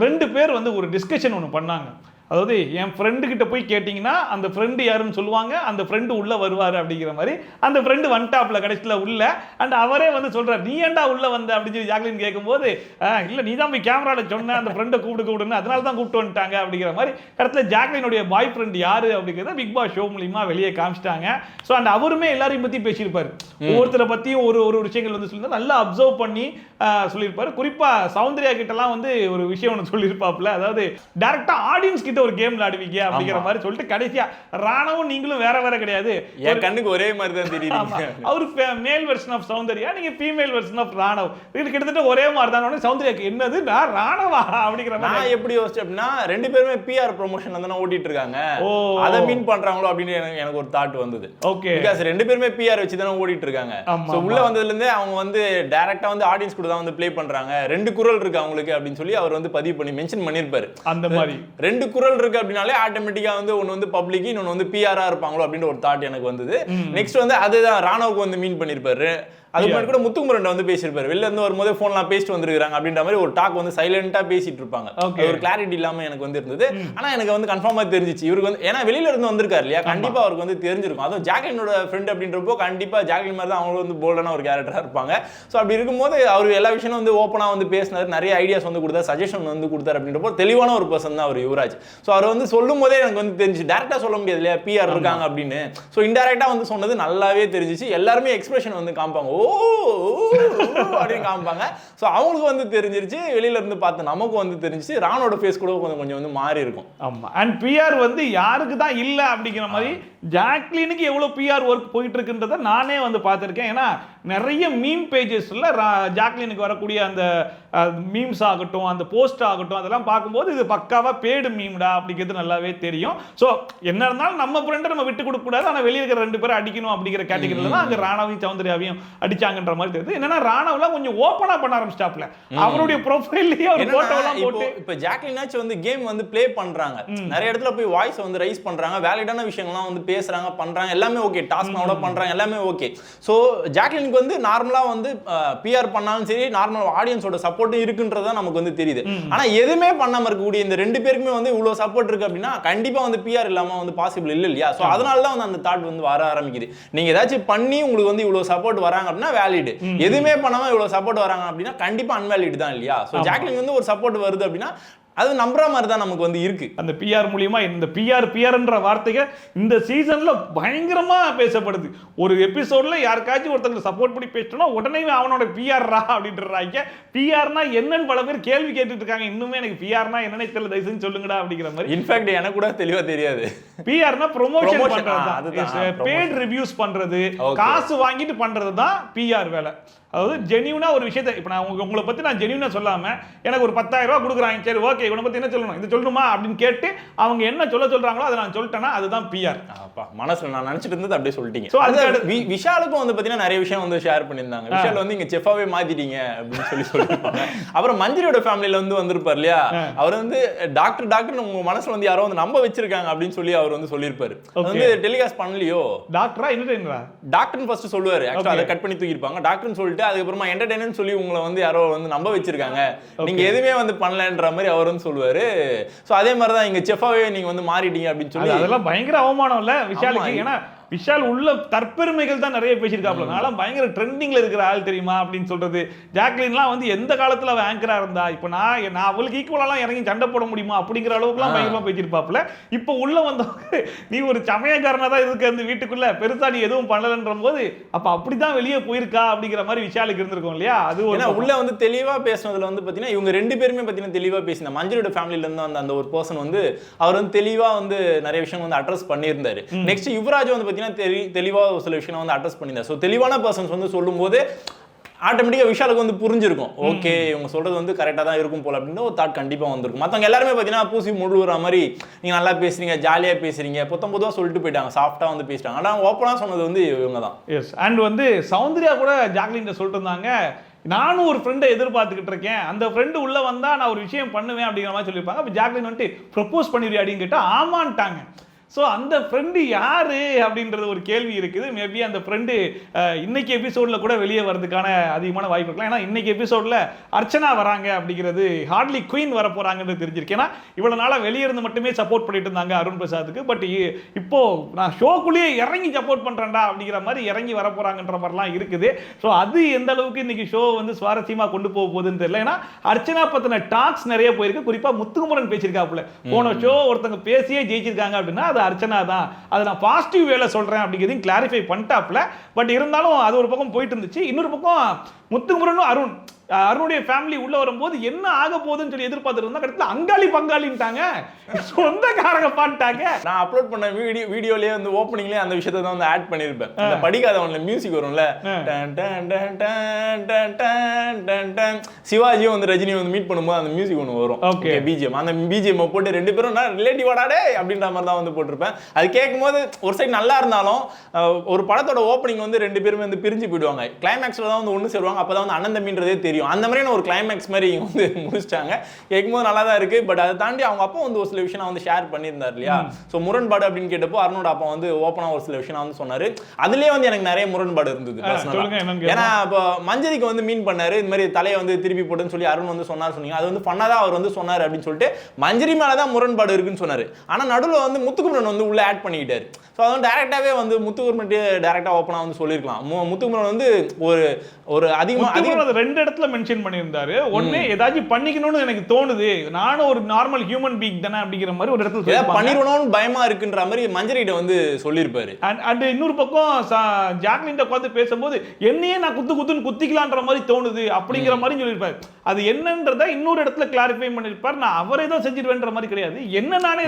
ரெண்டு பேர் வந்து ஒரு டிஸ்கஷன் ஒன்று பண்ணாங்க. அதாவது என் ஃப்ரெண்டு கிட்ட போய் கேட்டிங்கன்னா அந்த ஃப்ரெண்டு யாருன்னு சொல்லுவாங்க, அந்த ஃப்ரெண்டு உள்ள வருவார் அப்படிங்கிற மாதிரி. அந்த ஃப்ரெண்டு வந்துட்டாப்ல கடைசியில் உள்ள. அண்ட் அவரே வந்து சொல்றாரு, நீ ஏன்டா உள்ள வந்த அப்படின்னு சொல்லி ஜாக்லின் கேட்கும்போது, இல்லை நீ தான் போய் கேமராவில் சொன்ன அந்த ஃப்ரெண்டை கூப்பிடுன்னு, அதனால தான் கூப்பிட்டு வந்துட்டாங்க அப்படிங்கிற மாதிரி. இடத்துல ஜாக்லினுடைய பாய் ஃப்ரெண்ட் யாரு அப்படிங்கிறத பிக் பாஸ் ஷோ மூலியமா வெளியே காமிச்சிட்டாங்க. ஸோ அண்ட் அவருமே எல்லாரையும் பற்றி பேசியிருப்பாரு, ஒவ்வொருத்தரை பற்றியும் ஒரு விஷயங்கள் வந்து சொல்லியிருந்தாரு, நல்லா அப்சர்வ் பண்ணி சொல்லியிருப்பாரு. குறிப்பா சௌந்தர்யா கிட்டலாம் வந்து ஒரு விஷயம் ஒன்று சொல்லியிருப்பாப்ல, அதாவது டைரக்டா ஆடியன்ஸ் கிட்ட ஒரு கேம் விளையாடுவீங்க அப்படிங்கிற மாதிரி சொல்லிட்டு கடைசியா ராணாவும் நீங்களும் வேற கிடையாது,
என் கண்ணுக்கு ஒரே மாதிரி தான் தெரியுது.
அவரு மேல் வெர்ஷன் ஆஃப் சௌந்தர்யா, நீங்க ஃபீமேல் வெர்ஷன் ஆஃப் ராணவ், இது கிட்டத்தட்ட ஒரே மாதிரி தான். சௌந்தர்யாக்கு என்னது நான் ராணவா அப்படிங்கிற மாதிரி.
நான் எப்படி யோசிச்சேன் அப்படின்னா, ரெண்டு பேருமே பிஆர் ப்ரொமோஷன் தானே ஓட்டிட்டு இருக்காங்க, அதை மீன் பண்றாங்களோ அப்படின்னு எனக்கு ஒரு தாட் வந்தது.
ஓகே,
பிகாஸ் ரெண்டு பேருமே பிஆர் வச்சு தானே ஓடிட்டு இருக்காங்க. சோ உள்ள வந்ததுல இருந்தே அவங்க வந்து டைரக்டா வந்து ஆடியன்ஸ் கூட தான் வந்து ப்ளே பண்றாங்க. ரெண்டு குரல் இருக்கு அவங்களுக்கு அப்படின்னு சொல்லி அவர் வந்து பதிவு பண்ணி மென்ஷன் பண்ணிருப்பாரு. அந்த மாதிரி ரெண்டு குரல் இருக்கு அப்படினாலே ஆட்டோமேட்டிக்கா வந்து ஒன்னு வந்து பப்ளிக், இன்னொன்னு வந்து பிஆரா இருப்பாங்களோ அப்படின்ற ஒரு தாட் எனக்கு வந்தது. நெக்ஸ்ட் வந்து அதுதான் ராணாவுக்கு வந்து மீன் பண்ணிருப்பாரு. அதுக்கு முன்னாடி கூட முத்துக்குமரன் வந்து பேசியிருப்பாரு, வெளில இருந்து வரும்போது போன்லாம் பேசிட்டு வந்திருக்காங்க அப்படின்ற மாதிரி ஒரு டாக் வந்து சைலண்டா பேசிட்டு இருப்பாங்க. ஒரு கிளாரிட்டி இல்லாம எனக்கு வந்து இருந்தது. ஆனா எனக்கு வந்து கன்ஃபார்மா தெரிஞ்சிச்சு இவருக்கு வந்து, ஏன்னா வெளியில இருந்து வந்திருக்காரு இல்லையா, கண்டிப்பா அவருக்கு வந்து தெரிஞ்சிருக்கும். அதுவும் ஜாக்லினோட ஃப்ரெண்ட் அப்படின்றப்போ கண்டிப்பா ஜாக்லின் மாதிரி தான் அவங்க வந்து போல்டான ஒரு கேரக்டரா இருப்பாங்க. ஸோ அப்படி இருக்கும்போது அவர் எல்லா விஷயம் வந்து ஓப்பனா வந்து பேசினார், நிறைய ஐடியாஸ் வந்து கொடுத்தாரு, சஜஷன் வந்து கொடுத்தாரு அப்படின்றப்போ தெளிவான ஒரு பர்சன் தான் அவர் யுவராஜ். ஸோ அவர் வந்து சொல்லும் போதே எனக்கு வந்து தெரிஞ்சு, டேரக்டா சொல்ல முடியாது இல்லையா பிஆர் இருக்காங்க அப்படின்னு. ஸோ இன்டைரக்டா வந்து சொன்னது நல்லாவே தெரிஞ்சிச்சு. எல்லாருமே எக்ஸ்பிரஷன் வந்து காமிப்பாங்க, ஓ அப்படின்னு காமிப்பாங்க. ஸோ அவங்களுக்கு வந்து தெரிஞ்சிருச்சு, வெளியில இருந்து பார்த்து நமக்கு வந்து தெரிஞ்சிச்சு. ராணோட ஃபேஸ் கூட கொஞ்சம் வந்து மாறி இருக்கும்.
ஆமா. அண்ட் பிஆர் வந்து யாருக்கு தான் இல்ல அப்படிங்கிற மாதிரி ஜாக்லினுக்கு எவ்வளவு பிஆர் ஒர்க் போயிட்டு இருக்குன்றத நானே வந்து பார்த்திருக்கேன். ஏன்னா நிறைய மீம் பேஜஸ்ல ஜாக்லினுக்கு வரக்கூடிய அந்த மீம்ஸ் ஆகட்டும், அந்த போஸ்ட் ஆகட்டும், அதெல்லாம் பார்க்கும்போது இது பக்காவா பேடு மீம்டா அப்படிங்கிறது நல்லாவே தெரியும். ஸோ என்ன இருந்தாலும் நம்ம ஃப்ரெண்டை நம்ம விட்டு கொடுக்க கூடாது, ஆனால் வெளியே இருக்கிற 2 பேரும் அடிக்கணும் அப்படிங்கிற கேட்டகரியில தான் அங்கே ராணாவையும் சௌந்தர்யாவையும் அடிச்சாங்கன்ற மாதிரி தெரியுது. என்னன்னா ராணாவெல்லாம் கொஞ்சம் ஓப்பனா பண்ண ஆரம்பிச்சிட்டாப்ல, அவருடைய ப்ரொஃபைல்லேயே அவர் போட்டோலாம் போட்டு.
இப்போ ஜாக்லினாச்சும் வந்து கேம் வந்து ப்ளே பண்றாங்க, நிறைய இடத்துல போய் வாய்ஸ் வந்து ரைஸ் பண்றாங்க, வேலிடான விஷயங்கள்லாம் வந்து பேசுறாங்க, பண்றாங்க, எல்லாமே ஓகே, டாஸ்க் நோட பண்றாங்க, எல்லாமே ஓகே. ஸோ ஜாக்லினுக்கு வந்து நார்மலா வந்து பிஆர் பண்ணாலும் சரி, நார்மல் ஆடியன்ஸோட சப்போர்ட்டும் இருக்குன்றதா நமக்கு வந்து தெரியுது. ஆனா எதுவுமே பண்ணாம இருக்கக்கூடிய இந்த 2 பேருக்குமே வந்து இவ்வளவு சப்போர்ட் இருக்கு அப்படின்னா கண்டிப்பா வந்து பிஆர் இல்லாம வந்து பாசிபிள் இல்ல இல்லையா? ஸோ அதனால தான் வந்து அந்த தாட் வந்து வர ஆரம்பிக்குது. நீங்க ஏதாச்சும் பண்ணி உங்களுக்கு வந்து இவ்வளவு சப்போர்ட் வராங்க அப்படின்னா வேலிட், எதுவுமே பண்ணாம இவ்வளவு சப்போர்ட் வராங்க அப்படின்னா கண்டிப்பா அன்வேலிட் தான் இல்லையா? ஸோ ஜாக்லின் வந்து ஒரு சப்போர்ட் வருது அப்படின்னா அது நம்புற மாதிரி தான் நமக்கு வந்து இருக்கு.
அந்த பிஆர் மூலியமா இந்த பிஆர்ன்ற வார்த்தைக்கு இந்த சீசன்ல பயங்கரமா பேசப்படுது. ஒரு எபிசோட்ல யாருக்காச்சும் ஒருத்தங்க சப்போர்ட் பண்ணி பேசிட்டோம்னா உடனே அவனோட பிஆர் ரா அப்படின்றாங்க. பிஆர்னா என்னன்னு பல பேர் கேள்வி கேட்டுட்டு இருக்காங்க. இன்னுமே எனக்கு பிஆர்னா என்னன்னே தெரியல, தயவுசெய்து சொல்லுங்கடா அப்படிங்கிற மாதிரி.
இன்ஃபேக்ட் எனக்கு கூட தெளிவா தெரியாது.
பிஆர்னா ப்ரொமோஷன் பண்றது, பேட் ரிவ்யூஸ் பண்றது, காசு வாங்கிட்டு பண்றது தான் பிஆர் வேலை. அதாவது ஜெனியூனா ஒரு விஷயத்தை, இப்போ நான் உங்களை பற்றி நான் ஜெனியூனா சொல்லாமல் எனக்கு ஒரு 10,000 ரூபா கொடுக்குறாங்க, சரி ஓகே இவனை பற்றி என்ன சொல்லணும், இது சொல்லணுமா அப்படின்னு கேட்டு அவங்க என்ன சொல்கிறாங்களோ அதை நான் சொல்லிட்டேன்னா அதுதான் பிஆர்.
அப்பா மனசில் நான் நினச்சிட்டு இருந்தது அப்படியே சொல்லிட்டீங்க. ஸோ அது விஷாலுக்கும் வந்து பார்த்தீங்கன்னா நிறைய விஷயம் வந்து ஷேர் பண்ணியிருந்தாங்க. விஷால் வந்து இங்கே செஃபாவே மாற்றிட்டீங்க அப்படின்னு சொல்லியிருப்பாங்க. அப்புறம் மஞ்சரியோட ஃபேமிலியில் வந்து வந்திருப்பார் இல்லையா, அவர் வந்து டாக்டர் உங்கள் மனசில் வந்து யாரோ வந்து நம்ப வச்சிருக்காங்க அப்படின்னு சொல்லி அவர் வந்து சொல்லியிருப்பாரு. வந்து டெலிகாஸ்ட் பண்ணலையோ
டாக்டரா என்ன
டாக்டர்னு ஃபர்ஸ்ட் சொல்லுவார், ஆக்சுவலாக அதை கட் பண்ணி தூக்கியிருப்பாங்க, டாக்டர்னு சொல்லிட்டு அதுக்கப்புறமா என்டர்டெயின்மென்ட் சொல்லி உங்களை வந்து யாரோ வந்து நம்ப வச்சிருக்காங்க, நீங்க எதுவுமே வந்து பண்ணலன்ற மாதிரி அவர் வந்து சொல்லுவாரு. சோ அதே மாதிரி தான் இங்க செஃபாவே நீங்க வந்து மாறிட்டீங்க அப்படின்னு சொல்லி
அதெல்லாம் பயங்கர அவமானம் இல்ல விஷாலுக்கு. ஏன்னா விஷால் உள்ள தற்பெருமைகள் தான் நிறைய பேசியிருக்காப்ல, நான்லாம் பயங்கர ட்ரெண்டிங்ல இருக்கிற ஆள் தெரியுமா அப்படின்னு சொல்றது. ஜாக்லின்லாம் வந்து எந்த காலத்துல அவ ஆங்கரா இருந்தா, இப்போ நான் அவளுக்கு ஈக்குவலாலாம் இறங்கி சண்டை போட முடியுமா அப்படிங்கிற அளவுக்குலாம் பயங்கரமா பேசியிருப்பாப்ல. இப்போ உள்ள வந்தவங்க நீ ஒரு சமயக்காரனா தான் இருக்கு அந்த வீட்டுக்குள்ள, பெருசா நீ எதுவும் பண்ணலன்ற போது அப்ப அப்படிதான் வெளியே போயிருக்கா அப்படிங்கிற மாதிரி விஷாலுக்கு இருந்திருக்கும் இல்லையா? அது
உள்ள வந்து தெளிவா பேசுனதுல வந்து பாத்தீங்கன்னா இவங்க 2 பேருமே பாத்தீங்கன்னா தெளிவா பேசினா. மஞ்சளோட ஃபேமிலில இருந்து வந்த அந்த ஒரு பர்சன் வந்து அவர் வந்து தெளிவா வந்து நிறைய விஷயம் வந்து அட்ரஸ் பண்ணியிருந்தாரு. நெக்ஸ்ட் யுவராஜ் வந்து தெளிவா ஒரு சில விஷயம் வந்து அட்ரஸ் பண்ணியிருந்தார். ஸோ தெளிவான பர்சன்ஸ் வந்து சொல்லும்போது ஆட்டோமேட்டிக்காக விஷாலுக்கு வந்து புரிஞ்சிருக்கும், ஓகே இவங்க சொல்றது வந்து கரெக்டாக தான் இருக்கும் போல அப்படின்னு ஒரு தாட் கண்டிப்பாக வந்திருக்கும். மற்றவங்க எல்லாருமே பார்த்தீங்கன்னா பூசி முழுகிற மாதிரி நீங்கள் நல்லா பேசுறீங்க, ஜாலியாக பேசுறீங்க, பொதுவாக சொல்லிட்டு போயிட்டாங்க, சாஃப்டாக வந்து பேசிட்டாங்க. ஆனால் ஓப்பனாக சொன்னது வந்து இவங்க தான்.
எஸ். அண்ட் வந்து சௌந்தர்யா கூட ஜாக்லின் சொல்லிட்டு இருந்தாங்க, நானும் ஒரு ஃப்ரெண்டை எதிர்பார்த்துக்கிட்டு இருக்கேன், அந்த ஃப்ரெண்டு உள்ள வந்தா நான் ஒரு விஷயம் பண்ணுவேன் அப்படிங்கிற மாதிரி சொல்லியிருப்பாங்க. அப்போ ஜாக்லின் வந்துட்டு ப்ரப்போஸ் பண்ணிடுறியா அப்படின்னு கேட்டால் ஆமான்ட்டாங்க. ஸோ அந்த ஃப்ரெண்டு யாரு அப்படின்றது ஒரு கேள்வி இருக்குது. மேபி அந்த ஃப்ரெண்டு இன்னைக்கு எபிசோடில் கூட வெளியே வரதுக்கான அதிகமான வாய்ப்பு இருக்கலாம். ஏன்னா இன்னைக்கு எபிசோடில் அர்ச்சனா வராங்க அப்படிங்கிறது, ஹார்ட்லி குயின் வர போறாங்கன்னு தெரிஞ்சிருக்கு. ஏன்னா இவ்வளோ நாளாக வெளியே இருந்து மட்டுமே சப்போர்ட் பண்ணிட்டு இருந்தாங்க அருண் பிரசாத்துக்கு. பட் இப்போ நான் ஷோக்குள்ளேயே இறங்கி சப்போர்ட் பண்ணுறேன்டா அப்படிங்கிற மாதிரி இறங்கி வர போறாங்கன்ற மாதிரிலாம் இருக்குது. ஸோ அது எந்த அளவுக்கு இன்னைக்கு ஷோ வந்து சுவாரஸ்யமாக கொண்டு போக போகுதுன்னு தெரியல. ஏன்னா அர்ச்சனா பற்றின டாக்ஸ் நிறைய போயிருக்கு. குறிப்பாக முத்துக்குமரன் பேசியிருக்காப்புல, போன ஷோ ஒருத்தங்க பேசியே ஜெயிச்சிருக்காங்க அப்படின்னா அது அர்ச்சனா தான், அதை நான் பாசிட்டிவ் வேல சொல்றேன் அப்படிங்கிறதையும் கிளாரிஃபை பண்ணிட்டாப்ல. பட் இருந்தாலும் அது ஒரு பக்கம் போயிட்டு இருந்துச்சு. இன்னொரு பக்கம் முத்துக்குமரனும் அருணுடைய ஃபேமிலி உள்ள வரும்போது என்ன ஆக போகுதுன்னு சொல்லி எதிர்பார்த்துட்டு இருந்தா, கடைசியில் அங்காளி பங்காளின்ட்டாங்க, சொந்தக்காரங்க பாட்டாங்க.
நான் அப்லோட் பண்ண வீடியோலயே வந்து ஓப்பனிங்லயே அந்த விஷயத்தை தான் வந்து ஆட் பண்ணிருப்பேன். அந்த படிக்காதவன்ல மியூசிக் வரும்ல, சிவாஜியும் வந்து ரஜினியும் வந்து மீட் பண்ணும்போது அந்த மியூசிக் ஒன்று வரும், ஓகே பிஜிஎம். அந்த பிஜிஎம் போட்டு 2 பேரும் ரிலேட்டிவாடாடே அப்படின்ற மாதிரி தான் வந்து போட்டிருப்பேன். அது கேட்கும்போது ஒரு சைடு நல்லா இருந்தாலும் ஒரு படத்தோட ஓப்பனிங் வந்து 2 பேருமே வந்து பிரிஞ்சு போயிடுவாங்க, கிளைமேக்ஸ்ல தான் வந்து ஒன்று சேருவாங்க. அப்பதான் வந்து அண்ணன் தம்பின்றதே தெரியும். அந்த மாதிரியான ஒரு கிளைமேக்ஸ் மாதிரி இங்க வந்து முடிச்சிட்டாங்க. கேட்கும்போது நல்லா தான் இருக்கு. பட் அதை தாண்டி அவங்க அப்பா வந்து ஒரு சில விஷயம் வந்து ஷேர் பண்ணியிருந்தார் இல்லையா. ஸோ முரண்பாடு அப்படின்னு கேட்டப்போ அருணோட அப்பா வந்து ஓப்பனா ஒரு சில விஷயம் வந்து சொன்னாரு. அதுலயே வந்து எனக்கு நிறைய முரண்பாடு இருந்தது. ஏன்னா இப்போ மஞ்சரிக்கு வந்து மீன் பண்ணாரு, இந்த மாதிரி தலையை வந்து திருப்பி போட்டுன்னு சொல்லி அருண் வந்து சொன்னார் சொன்னீங்க. அது வந்து பண்ணாதான் அவர் வந்து சொன்னார் அப்படின்னு சொல்லிட்டு மஞ்சரி மேலதான் முரண்பாடு இருக்குன்னு சொன்னாரு. ஆனா நடுவில் வந்து முத்துக்குமரன் வந்து உள்ள ஆட் பண்ணிக்கிட்டாரு. ஸோ அதான் டேரக்டாவே வந்து முத்துக்குமரன் டேரக்டா ஓப்பனா வந்து சொல்லியிருக்கலாம். முத்துக்குமரன் வந்து ஒரு அதிகமாக
ரெண்டு இடத்துல மென்ஷன் பண்ணியிருந்தாரு. ஒண்ணு ஏதாச்சும் பண்ணிக்கணும்னு எனக்கு தோணுது, நானும் ஒரு நார்மல் ஹியூமன் பீயிங் தானே அப்படிங்கிற மாதிரி ஒரு இடத்துல
பண்ணிடணும்னு பயமா இருக்குன்ற மாதிரி மஞ்சரிட்ட வந்து சொல்லியிருப்பாரு.
அண்ட் இன்னொரு பக்கம் ஜாக்லின் உட்காந்து பேசும்போது என்னையே நான் குத்துன்னு குத்திக்கலான்ற மாதிரி தோணுது அப்படிங்கிற மாதிரி சொல்லியிருப்பாரு. அது என்னன்றத இன்னொரு இடத்துல கிளாரிஃபை பண்ணிருப்பாரு. நான் அவரே தான் செஞ்சிருவேன்ற மாதிரி கிடையாது, என்ன நானே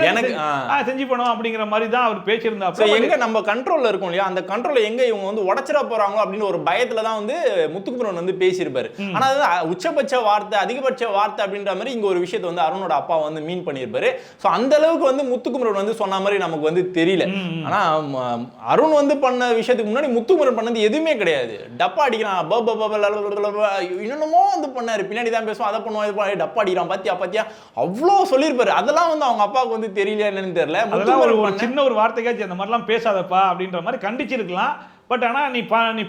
செஞ்சு பண்ணுவோம் அப்படிங்கிற மாதிரி தான் அவர் பேசியிருந்தா.
எங்க நம்ம கண்ட்ரோல்ல இருக்கும் இல்லையா, அந்த கண்ட்ரோல்ல எங்க இவங்க வந்து உடைச்சிட போறாங்களோ அப்படின்னு ஒரு பயத்துல தான் வந்து முத்துக்குமரன் வந்து பேசியிருப்பாரு. ஆனா அது உச்சபட்ச வார்த்தை அதிகபட்ச வார்த்தை அப்படின்ற மாதிரி இங்க ஒரு விஷயத்தை வந்து அருணோட அப்பா வந்து மீன் பண்ணியிருப்பாரு. ஸோ அந்த அளவுக்கு வந்து முத்துக்குமரன் வந்து சொன்ன மாதிரி நமக்கு வந்து தெரியல. ஆனா அருண் வந்து பண்ண விஷயத்துக்கு முன்னாடி முத்துக்குமரன் பண்ணது எதுவுமே கிடையாது. டப்பா அடிக்கிறான், இன்னமும் வந்து பண்ணாரு, பின்னாடி தான் பேசுவோம், அதை பண்ணுவோம், டப்பா அடிக்கிறான், பாத்தியா அவ்வளோ சொல்லியிருப்பாரு. அதெல்லாம் வந்து அவங்க அப்பாவுக்கு வந்து தெரியல என்னன்னு தெரியல.
ஒரு சின்ன ஒரு வார்த்தைக்காச்சும் அந்த மாதிரிலாம் பேசாதப்பா அப்படின்ற மாதிரி கண்டிச்சிருக்கலாம். பட் ஆனா நீ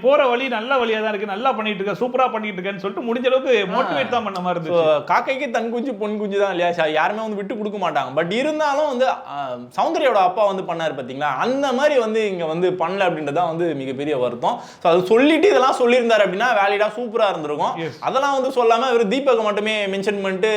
போற வழி நல்ல வழியா தான் இருக்கு, நல்லா பண்ணிட்டு இருக்க, சூப்பரா பண்ணிட்டு இருக்கேன்னு சொல்லிட்டு முடிஞ்ச அளவுக்கு மோட்டிவேட் தான் பண்ண மாதிரி இருந்துச்சு.
காக்கைக்கு தன் குஞ்சு பொன் குஞ்சு தான் இல்லையா, யாருமே வந்து விட்டு கொடுக்க மாட்டாங்க. பட் இருந்தாலும் வந்து சௌந்தர்யாவோட அப்பா வந்து பண்ணாரு பாத்தீங்களா, அந்த மாதிரி வந்து இங்க வந்து பண்ணல அப்படின்றதான் வந்து மிகப்பெரிய வருத்தம். ஸோ அது சொல்லிட்டு இதெல்லாம் சொல்லியிருந்தாரு அப்படின்னா வேலிடா சூப்பரா இருந்திருக்கும். அதெல்லாம் வந்து சொல்லாம இவர் தீபக் மட்டுமே மென்ஷன் பண்ணிட்டு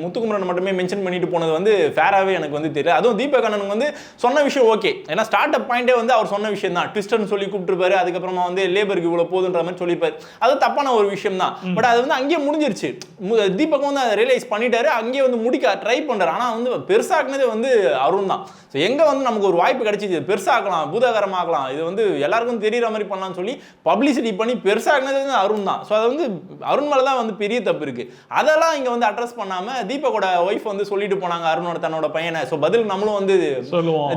முத்துக்குமரன் மட்டுமே மென்ஷன் பண்ணிட்டு போனது வந்து ஃபேராவே எனக்கு வந்து தெரியல. அதுவும் தீபக் அண்ணனுக்கு வந்து சொன்ன விஷயம் ஓகே, ஏன்னா ஸ்டார்ட் அப் பாயிண்டே வந்து அவர் சொன்ன விஷயம் தான், ட்விஸ்டர்னு சொல்லி கூப்பிட்டு அதுக்கப்புறமா வந்து லேபருக்கு இவ்வளவு போதுன்ற மாதிரி சொல்லிப்பாரு. அது தப்பான ஒரு விஷயம் தான். பட் அது வந்து அங்கேயே முடிஞ்சிருச்சு. தீபக் வந்து அதை ரியலைஸ் பண்ணிட்டாரு, அங்கேயே வந்து முடிக்க ட்ரை பண்றாரு. ஆனா வந்து பெருசாக்குனது வந்து அருண் தான். எங்க வந்து நமக்கு ஒரு வாய்ப்பு கிடைச்சிது, பெருசாக்கலாம், பூதாகரமாக்கலாம், இது வந்து எல்லாருக்கும் தெரியற மாதிரி பண்ணலாம்னு சொல்லி பப்ளிசிட்டி பண்ணி பெருசாக்குனது வந்து அருண் தான். ஸோ அது வந்து அருண் மேல தான் வந்து பெரிய தப்பு இருக்கு. அதெல்லாம் இங்க வந்து அட்ரஸ் பண்ணாம தீபக்கோட ஒய்ஃப் வந்து சொல்லிட்டு போனாங்க அருணோட தன்னோட பையனை. ஸோ பதில் நம்மளும் வந்து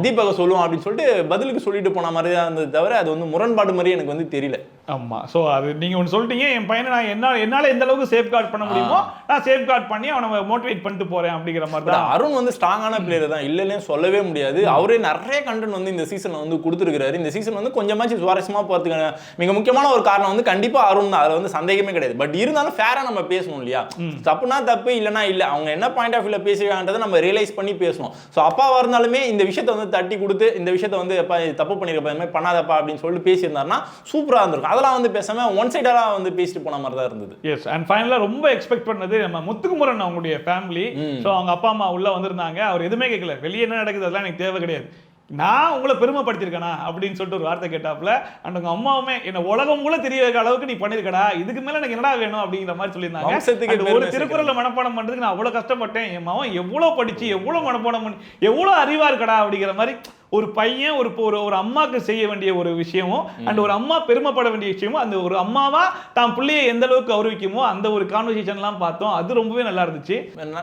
தீபக சொல்லுவோம் அப்படின்னு சொல்லிட்டு பதிலுக்கு சொல்லிட்டு போன மாதிரி தான் இருந்தது தவிர அது வந்து முரண்பாடு மாதிரி எனக்கு வந்து தெரியல.
ஆமா. சோ அது நீங்க ஒன்னு சொல்லிட்டீங்க, என் பையனை நான் என்னால எந்த அளவுக்கு சேஃப் கார்ட் பண்ண முடியுமோ நான் சேஃப் கார்ட் பண்ணி அவனை மோட்டிவேட் பண்ணிட்டு போறேன் அப்படிங்கிற மாதிரி தான்.
அருண் வந்து ஸ்ட்ராங்கான பிளேயர் தான், இல்லைன்னு சொல்லவே முடியாது. அவரே நிறைய கண்டென்ட் வந்து இந்த சீசன்ல வந்து கொடுத்துருக்காரு. இந்த சீசன் வந்து கொஞ்சமாச்சு சுவாரஸ்யமா போறதுக்கு மிக முக்கியமான ஒரு காரணம் வந்து கண்டிப்பா அருண் தான், அதுல வந்து சந்தேகமே கிடையாது. பட் இருந்தாலும் ஃபேரா நம்ம பேசணும் இல்லையா, தப்புனா தப்பு, இல்லைன்னா இல்ல, அவங்க என்ன பாயிண்ட் ஆஃப் வியூல பேசுறாங்கன்றதை நம்ம ரியலைஸ் பண்ணி பேசணும். ஸோ அப்பாவா இருந்தாலுமே இந்த விஷயத்தை வந்து தட்டி கொடுத்து இந்த விஷயத்தை வந்து தப்பு பண்ணிருக்க பண்ணாதப்பா அப்படின்னு சொல்லிட்டு பேசியிருந்தாருன்னா சூப்பரா இருந்திருக்கும். அதெல்லாம் வந்து பேசாம ஒன் சைடா வந்து பேசிட்டு போன மாதிரி தான் இருந்தது.
எஸ், அண்ட் ஃபைனலா ரொம்ப எக்ஸ்பெக்ட் பண்ணது நம்ம முத்துக்குமரன் அவங்களுடைய ஃபேமிலி. ஸோ அவங்க அப்பா அம்மா உள்ள வந்திருந்தாங்க, அவர் எதுவுமே கேட்கல, வெளியே என்ன நடக்குது அதெல்லாம் எனக்கு தேவை கிடையாது, நான் உங்களை பெருமைப்படுத்திருக்கேனா அப்படின்னு சொல்லிட்டு ஒரு வார்த்தை கேட்டாப்புல. அண்ட் உங்க அம்மாவுமே என்ன உலகம் கூட தெரிய வைக்க அளவுக்கு நீ பண்ணிருக்கடா, இதுக்கு மேல எனக்கு என்னடா வேணும் அப்படிங்கிற மாதிரி சொல்லியிருந்தாங்க. ஒரு திருக்குறளை மனப்பாடம் பண்றதுக்கு நான் அவ்வளவு கஷ்டப்பட்டேன், என் மகன் எவ்வளவு படிச்சு எவ்வளவு மனப்பாடம் பண்ணி எவ்வளவு அறிவா இருக்கடா அப்படிங்கிற மாதிரி ஒரு பையன் ஒரு அம்மாக்கு செய்ய வேண்டிய ஒரு விஷயமும் அண்ட் ஒரு அம்மா பெருமைப்பட வேண்டிய விஷயமும், அந்த ஒரு அம்மாவா தான் பிள்ளையை எந்த அளவுக்கு கௌரவிக்குமோ அந்த ஒரு கான்வர்சேஷன்லாம் பார்த்தோம். அது ரொம்பவே நல்லா இருந்துச்சு,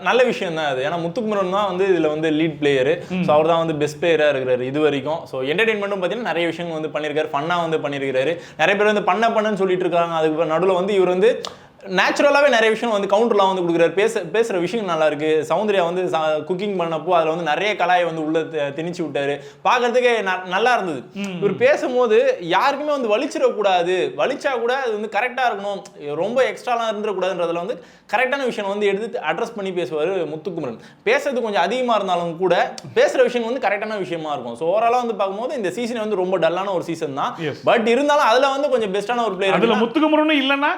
நல்ல விஷயம் தான் அது. ஏன்னா முத்துக்குமரன் தான் வந்து இதுல வந்து லீட் பிளேயர். ஸோ அவர் தான் வந்து பெஸ்ட் பிளேயரா இருக்கிறாரு இது வரைக்கும். ஸோ என்டர்டைன்மெண்ட்டும் பார்த்தீங்கன்னா நிறைய விஷயங்கள் வந்து பண்ணியிருக்காரு, ஃபன்னா வந்து பண்ணியிருக்காரு. நிறைய பேர் வந்து பண்ணன்னு சொல்லிட்டு இருக்காங்க. அதுக்கு நடுவில் வந்து இவர் வந்து நேச்சுரலாகவே நிறைய விஷயம் வந்து கவுண்டர்லாம் வந்து கொடுக்குறாரு, பேசுகிற விஷயம் நல்லா இருக்கு. சௌந்தர்யா வந்து குக்கிங் பண்ணப்போ அதில் வந்து நிறைய கலாயை வந்து உள்ள திணிச்சு விட்டாரு, பார்க்கறதுக்கே நல்லா இருந்தது. இவர் பேசும்போது யாருக்குமே வந்து வலிச்சிடக்கூடாது, வலிச்சா கூட அது வந்து கரெக்டாக இருக்கணும், ரொம்ப எக்ஸ்ட்ராலாம் இருந்துடக்கூடாதுன்றதுல வந்து கரெக்டான விஷயம் வந்து எடுத்து அட்ரஸ் பண்ணி பேசுவார் முத்துக்குமரன். பேசுறது கொஞ்சம் அதிகமாக இருந்தாலும் கூட பேசுகிற விஷயம் வந்து கரெக்டான விஷயமா இருக்கும். ஸோ ஓவராலாக வந்து பார்க்கும்போது இந்த சீசன் வந்து ரொம்ப டல்லான ஒரு சீசன் தான். பட் இருந்தாலும் அதில் வந்து கொஞ்சம் பெஸ்ட்டான ஒரு பிளேயர்
முத்துக்குமரன் இல்லைன்னா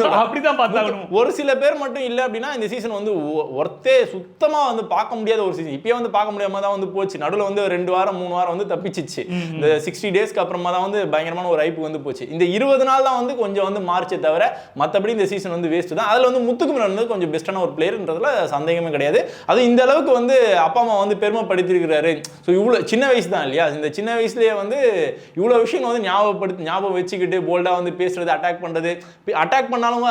அப்படிதான் பார்த்தாகணும்.
ஒரு சில பேர் மட்டும் இல்ல அப்படின்னா இந்த சீசன் வந்து ஒர்த்தே சுத்தமா வந்து பார்க்க முடியாத ஒரு சீசன். இப்பயே வந்து பார்க்க முடியாம தான் வந்து போச்சு. நடுவில் வந்து 2 வாரம் 3 வாரம் வந்து தப்பிச்சிச்சு. இந்த 60 டேஸ்க்கு அப்புறமா தான் வந்து பயங்கரமான ஒரு ஐப்பு வந்து போச்சு. இந்த 20 நாள் தான் வந்து கொஞ்சம் வந்து மார்ச்சே தவிர மற்றபடி இந்த சீசன் வந்து வேஸ்ட் தான். அதுல வந்து முத்துக்குமரன் வந்து கொஞ்சம் பெஸ்டான ஒரு பிளேயர்ன்றதுல சந்தேகமே கிடையாது. அது இந்த அளவுக்கு வந்து அப்பா அம்மா வந்து பெருமைப்படுத்திருக்கிறாரு. ஸோ இவ்வளோ சின்ன வயசு தான் இல்லையா, இந்த சின்ன வயசுலேயே வந்து இவ்வளோ விஷயங்கள் வந்து ஞாபகம் வச்சுக்கிட்டு போல்டா வந்து பேசுறது, அட்டாக் பண்றது, அட்டாக் பண்ணாலும்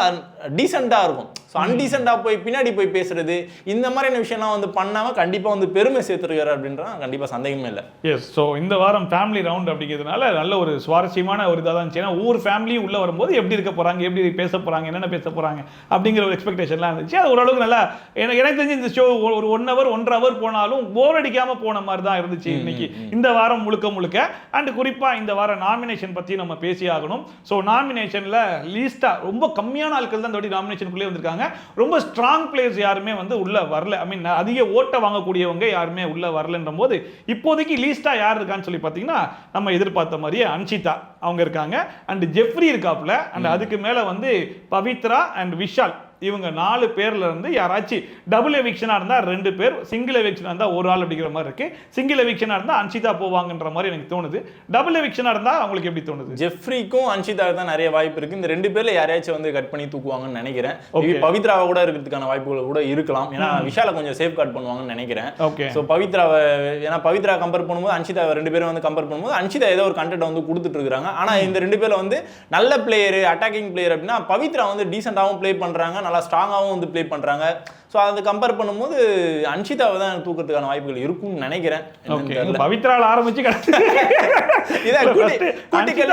டீசெண்டாக இருக்கும். ஸோ அன்டீசெண்டா போய் பின்னாடி போய் பேசுறது இந்த மாதிரியான விஷயம்லாம் வந்து பண்ணாம கண்டிப்பா வந்து பெருமை சேர்த்துருக்காரு அப்படின்றா கண்டிப்பா சந்தேகமே இல்லை.
எஸ். ஸோ இந்த வாரம் ஃபேமிலி ரவுண்ட் அப்படிங்கிறதுனால நல்ல ஒரு சுவாரஸ்யமான ஒரு இதாக தான் இருந்துச்சு. ஏன்னா ஒவ்வொரு ஃபேமிலியும் உள்ள வரும்போது எப்படி இருக்க போறாங்க, எப்படி பேச போறாங்க, என்னென்ன பேச போறாங்க அப்படிங்கிற ஒரு எக்ஸ்பெக்டேஷன்லாம் இருந்துச்சு. அது ஓரளவுக்கு நல்லா எனக்கு தெரிஞ்சு இந்த ஷோ ஒரு 1 hour 1.5 hour போனாலும் போர் அடிக்காம போன மாதிரி தான் இருந்துச்சு இன்னைக்கு இந்த வாரம் முழுக்க. அண்ட் குறிப்பா இந்த வாரம் நாமினேஷன் பத்தி நம்ம பேசி ஆகணும். ஸோ நாமினேஷன்ல லீஸ்டா ரொம்ப கம்மியான ஆட்கள் தான் இந்த வாட்டி நாமினேஷனுக்குள்ளே வந்திருக்காங்க. ரொம்ப ஸ்ட்ராங் பிளேயர்ஸ் யாருமே வந்து உள்ள வரல. ஐ மீன் அதிக ஓட்ட வாங்கக்கூடியவங்க யாருமே உள்ள வரலன்ற போது இப்போதைக்கு லீஸ்டா யார் இருக்கான்னு சொல்லி பார்த்தீங்கன்னா நம்ம எதிர்பார்த்த மாதிரியே அன்ஷிதா அவங்க இருக்காங்க, அண்ட் ஜெஃப்ரி இருக்காப்புல, அண்ட் அதுக்கு மேல வந்து பவித்ரா அண்ட் விஷால். இவங்க 4 பேர்ல இருந்து யாராச்சும் டபுள் எவிக்ஷனா இருந்தா 2 பேர், சிங்கிள் எவிக்ஷனா இருந்தா ஒரு ஆள் அப்படிங்கிற மாதிரி இருக்கு. சிங்கிள் எவிக்ஷனா இருந்தா அன்ஷிதா போவாங்கன்ற மாதிரி எனக்கு தோணுது. டபுள் எவிக்ஷனா இருந்தா அவங்களுக்கு எப்படி தோணுது?
ஜெஃப்ரிக்கும் அன்ஷிதாவுக்கு தான் நிறைய வாய்ப்பு இருக்கு. இந்த 2 பேர்ல யாரையாச்சும் வந்து கட் பண்ணி தூக்குவாங்கன்னு நினைக்கிறேன். பவித்ராவை கூட இருக்கிறதுக்கான வாய்ப்புகள் கூட இருக்கலாம். ஏன்னா விஷால கொஞ்சம் சேஃப் கார்ட் பண்ணுவாங்கன்னு நினைக்கிறேன். ஸோ பவித்ராவை, ஏன்னா பவித்ரா கம்பேர் பண்ணும்போது அன்ஷிதா 2 பேரும் வந்து கம்பேர் பண்ணும்போது அன்ஷிதா ஏதோ ஒரு கண்டென்ட் வந்து கொடுத்துட்டு இருக்காங்க. ஆனா இந்த 2 பேர்ல வந்து நல்ல பிளேயர், அட்டாக்கிங் பிளேயர் அப்படின்னா பவித்ரா வந்து டீசெண்டாகவும் பிளே பண்றாங்க, நல்லா ஸ்ட்ராங்காகவும் வந்து ப்ளே பண்றாங்க. ஸோ அதை கம்பேர் பண்ணும்போது அன்ஷிதாவை தான் தூக்கிறதுக்கான வாய்ப்புகள் இருக்கும்னு நினைக்கிறேன்.
பவித்ரால ஆரம்பிச்சு